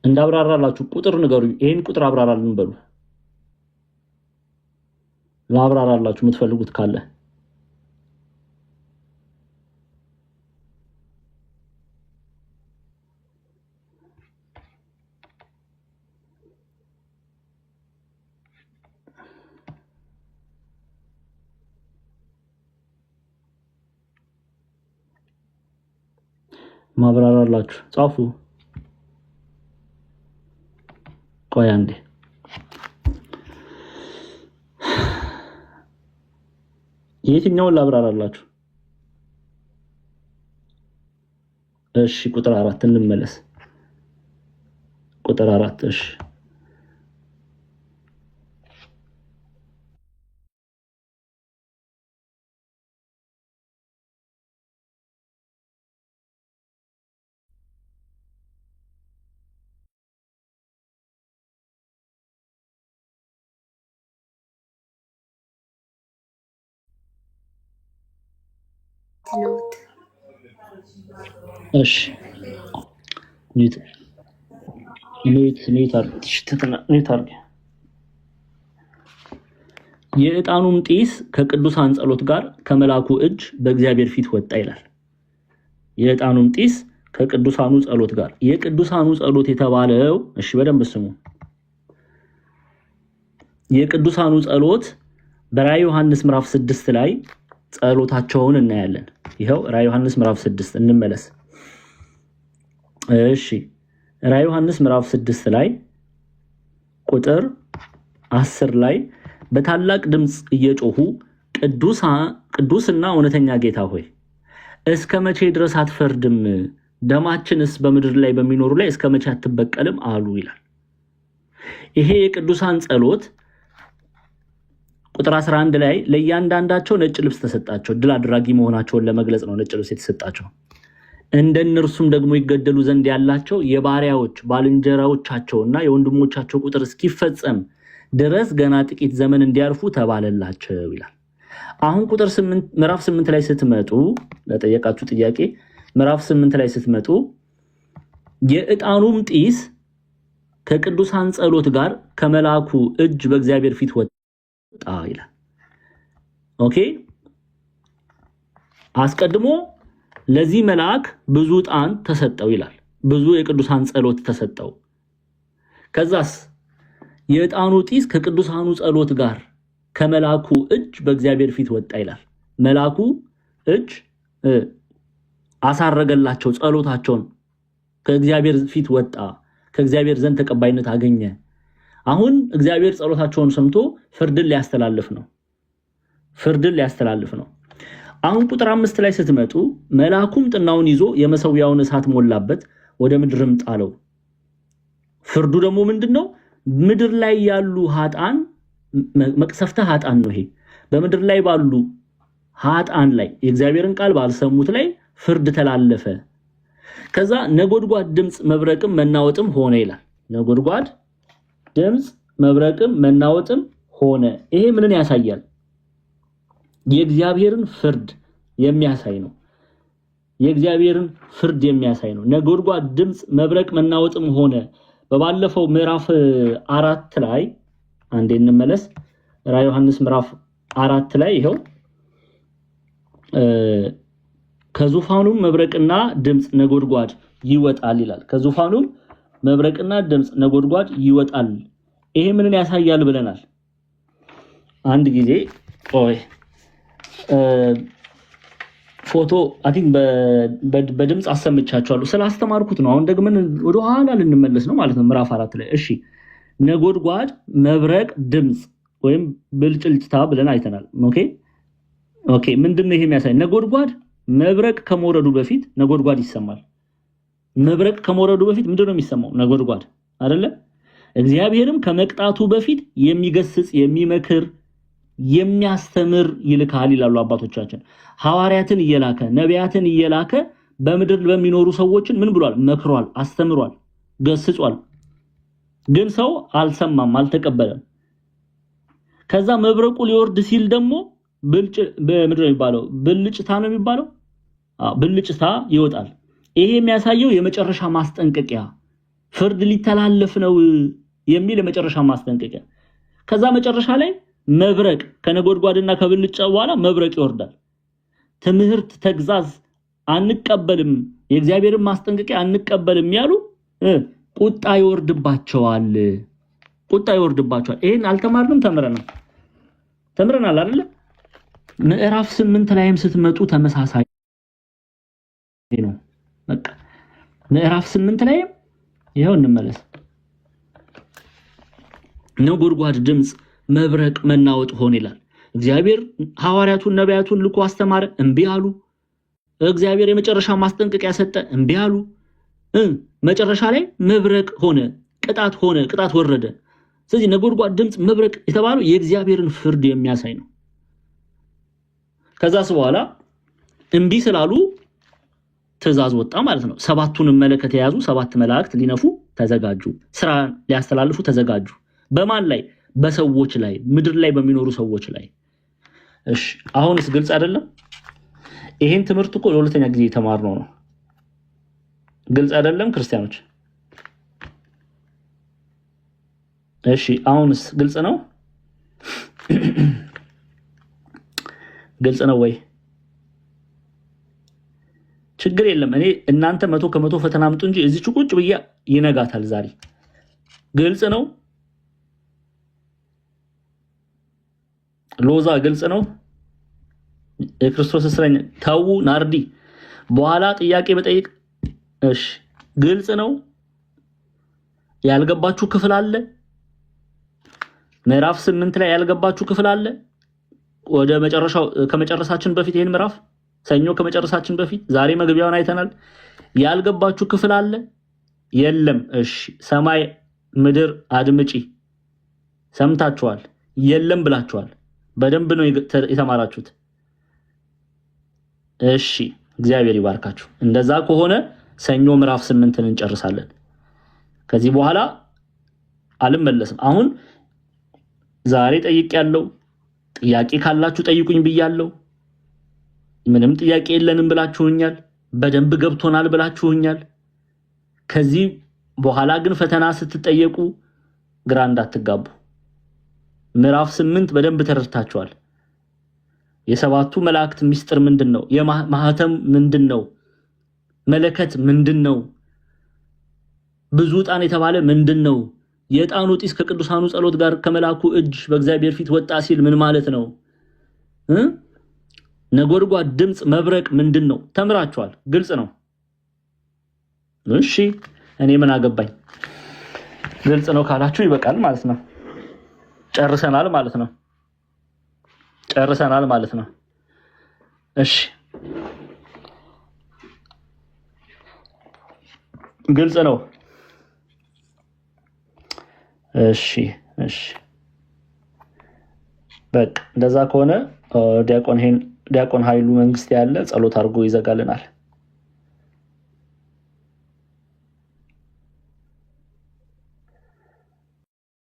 እንዳብራራላችሁ ቁጥር ንገሩኝ። ይሄን ቁጥር አብራራልን በሉ። ላብራራላችሁ የምትፈልጉት ካለ ማብራራላችሁ ጻፉ። ቆይ አንዴ የትኛውን ላብራራላችሁ? እሺ ቁጥር 4 እንመለስ። ቁጥር 4 እሺ እሺ የዕጣኑም ጢስ ከቅዱሳን ጸሎት ጋር ከመላኩ እጅ በእግዚአብሔር ፊት ወጣ ይላል። የዕጣኑም ጢስ ከቅዱሳኑ ጸሎት ጋር የቅዱሳኑ ጸሎት የተባለው እሺ በደንብ ስሙ። የቅዱሳኑ ጸሎት በራዕየ ዮሐንስ ምዕራፍ 6 ላይ ጸሎታቸውን እናያለን። ይሄው ራዕየ ዮሐንስ ምዕራፍ 6 እንመለስ። እሺ ራዕየ ዮሐንስ ምዕራፍ 6 ላይ ቁጥር 10 ላይ በታላቅ ድምፅ እየጮሁ ቅዱስና እውነተኛ ጌታ ሆይ እስከ መቼ ድረስ አትፈርድም? ደማችንስ በምድር ላይ በሚኖሩ ላይ እስከ መቼ አትበቀልም አሉ ይላል። ይሄ የቅዱሳን ጸሎት ቁጥር 11 ላይ ለእያንዳንዳቸው ነጭ ልብስ ተሰጣቸው። ድል አድራጊ መሆናቸውን ለመግለጽ ነው ነጭ ልብስ የተሰጣቸው። እንደነርሱም ደግሞ ይገደሉ ዘንድ ያላቸው የባሪያዎች ባልንጀራዎቻቸውና የወንድሞቻቸው ቁጥር እስኪፈጸም ድረስ ገና ጥቂት ዘመን እንዲያርፉ ተባለላቸው ይላል። አሁን ቁጥር 8 ምዕራፍ 8 ላይ ስትመጡ ለጠየቃችሁ ጥያቄ ምዕራፍ 8 ላይ ስትመጡ የዕጣኑም ጢስ ከቅዱሳን ጸሎት ጋር ከመላኩ እጅ በእግዚአብሔር ፊት ወጣ ይላል። ኦኬ አስቀድሞ ለዚህ መልአክ ብዙ ዕጣን ተሰጠው ይላል። ብዙ የቅዱሳን ጸሎት ተሰጠው። ከዛስ የዕጣኑ ጢስ ከቅዱሳኑ ጸሎት ጋር ከመላኩ እጅ በእግዚአብሔር ፊት ወጣ ይላል። መላኩ እጅ አሳረገላቸው፣ ጸሎታቸውን ከእግዚአብሔር ፊት ወጣ፣ ከእግዚአብሔር ዘንድ ተቀባይነት አገኘ። አሁን እግዚአብሔር ጸሎታቸውን ሰምቶ ፍርድን ሊያስተላልፍ ነው። አሁን ቁጥር 5 ላይ ስትመጡ መልአኩም ጥናውን ይዞ የመሰዊያውን እሳት ሞላበት፣ ወደ ምድርም ጣለው። ፍርዱ ደግሞ ምንድነው? ምድር ላይ ያሉ ኃጣን መቅሰፍተ ኃጣን ነው። ይሄ በምድር ላይ ባሉ ኃጣን ላይ የእግዚአብሔርን ቃል ባልሰሙት ላይ ፍርድ ተላለፈ። ከዛ ነጎድጓድ ድምፅ መብረቅም መናወጥም ሆነ ይላል። ነጎድጓድ ድምፅ መብረቅም መናወጥም ሆነ። ይሄ ምንን ያሳያል? የእግዚአብሔርን ፍርድ የሚያሳይ ነው። የእግዚአብሔርን ፍርድ የሚያሳይ ነው። ነጎድጓድ ድምፅ መብረቅ መናወጥም ሆነ። በባለፈው ምዕራፍ 4 ላይ አንዴ እንመለስ። ራዕየ ዮሐንስ ምዕራፍ 4 ላይ ይሄው ከዙፋኑም መብረቅና ድምፅ ነጎድጓድ ይወጣል ይላል። ከዙፋኑም መብረቅና ድምፅ ነጎድጓድ ይወጣል። ይሄ ምንን ያሳያል ብለናል? አንድ ጊዜ ፎቶ አይ ቲንክ በድምፅ አሰምቻቸዋለሁ ስላስተማርኩት ነው። አሁን ደግሞ ወደ ኋላ ልንመለስ ነው ማለት ነው። ምዕራፍ 4 ላይ እሺ፣ ነጎድጓድ መብረቅ ድምፅ ወይም ብልጭልጭታ ብለን አይተናል። ኦኬ ምንድነው ይሄ የሚያሳይ? ነጎድጓድ መብረቅ ከመውረዱ በፊት ነጎድጓድ ይሰማል። መብረቅ ከመውረዱ በፊት ምንድነው የሚሰማው? ነጎድጓድ አይደለ? እግዚአብሔርም ከመቅጣቱ በፊት የሚገስጽ የሚመክር የሚያስተምር ይልካል ይላሉ አባቶቻችን። ሐዋርያትን እየላከ ነቢያትን እየላከ በምድር በሚኖሩ ሰዎችን ምን ብሏል? መክሯል፣ አስተምሯል፣ ገስጿል። ግን ሰው አልሰማም፣ አልተቀበለም። ከዛ መብረቁ ሊወርድ ሲል ደግሞ በምድር የሚባለው ብልጭታ ነው የሚባለው። ብልጭታ ይወጣል። ይሄ የሚያሳየው የመጨረሻ ማስጠንቀቂያ ፍርድ ሊተላለፍ ነው የሚል የመጨረሻ ማስጠንቀቂያ። ከዛ መጨረሻ ላይ መብረቅ ከነጎድጓድና ከብልጭታ በኋላ መብረቅ ይወርዳል። ትምህርት ተግዛዝ አንቀበልም፣ የእግዚአብሔርን ማስጠንቀቂያ አንቀበልም ያሉ ቁጣ ይወርድባቸዋል። ይሄን አልተማርንም? ተምረናል አይደል? ምዕራፍ 8 ላይም ስትመጡ ተመሳሳይ ነው። በቃ ምዕራፍ 8 ላይም ይሄው እንመለስ። ነጎድጓድ ድምፅ መብረቅ መናወጥ ሆነ ይላል። እግዚአብሔር ሐዋርያቱን ነቢያቱን ልኮ አስተማረ፣ እምቢ አሉ። እግዚአብሔር የመጨረሻ ማስጠንቀቂያ ሰጠ፣ እምቢ አሉ። መጨረሻ ላይ መብረቅ ሆነ፣ ቅጣት ወረደ። ስለዚህ ነጎድጓድ ድምፅ መብረቅ የተባለው የእግዚአብሔርን ፍርድ የሚያሳይ ነው። ከዛስ በኋላ እምቢ ስላሉ ትእዛዝ ወጣ ማለት ነው። 7ቱን መለከት የያዙ 7 መላእክት ሊነፉ ተዘጋጁ፣ ስራ ሊያስተላልፉ ተዘጋጁ። በማን ላይ? በሰዎች ላይ፣ ምድር ላይ በሚኖሩ ሰዎች ላይ። እሺ አሁንስ ግልጽ አይደለም? ይሄን ትምህርት እኮ ለሁለተኛ ጊዜ የተማርነው ነው። ግልጽ አይደለም ክርስቲያኖች? እሺ አሁንስ ግልጽ ነው? ግልጽ ነው ወይ? ችግር የለም። እኔ እናንተ 100 ፈተና አምጡ እንጂ እዚች ቁጭ ብዬ ይነጋታል ዛሬ። ግልጽ ነው? ሎዛ ግልጽ ነው? የክርስቶስ እስረኛ ታው ናርዲ በኋላ ጥያቄ በጠይቅ። እሺ ግልጽ ነው? ያልገባችሁ ክፍል አለ? ምዕራፍ 8 ላይ ያልገባችሁ ክፍል አለ? ወደ መጨረሻው ከመጨረሳችን በፊት ይሄን ምዕራፍ ሰኞ ከመጨረሳችን በፊት ዛሬ መግቢያውን አይተናል። ያልገባችሁ ክፍል አለ? የለም። እሺ፣ ሰማይ ምድር አድምጪ። ሰምታችኋል። የለም ብላችኋል። በደንብ ነው የተማራችሁት። እሺ፣ እግዚአብሔር ይባርካችሁ። እንደዛ ከሆነ ሰኞ ምዕራፍ 8ን እንጨርሳለን። ከዚህ በኋላ አልመለስም። አሁን ዛሬ ጠይቄያለሁ። ጥያቄ ካላችሁ ጠይቁኝ ብያለሁ። ምንም ጥያቄ የለንም ብላችሁኛል። በደንብ ገብቶናል ብላችሁኛል። ከዚህ በኋላ ግን ፈተና ስትጠየቁ ግራ እንዳትጋቡ። ምዕራፍ 8 በደንብ ተረድታችኋል። የሰባቱ መላእክት ሚስጥር ምንድነው? የማህተም ምንድነው? መለከት ምንድነው? ብዙ ዕጣን የተባለ ምንድነው? የዕጣኑ ጢስ ከቅዱሳኑ ጸሎት ጋር ከመላኩ እጅ በእግዚአብሔር ፊት ወጣ ሲል ምን ማለት ነው? ነጎድጓድ ድምጽ መብረቅ ምንድነው? ተምራችኋል። ግልጽ ነው። እሺ እኔ ምን አገባኝ? ግልጽ ነው ካላችሁ ይበቃል ማለት ነው። ጨርሰናል ማለት ነው። ጨርሰናል ማለት ነው። እሺ ግልጽ ነው። እሺ እሺ በቃ እንደዛ ከሆነ ዲያቆን ኃይሉ መንግስት ያለ ጸሎት አድርጎ ይዘጋልናል።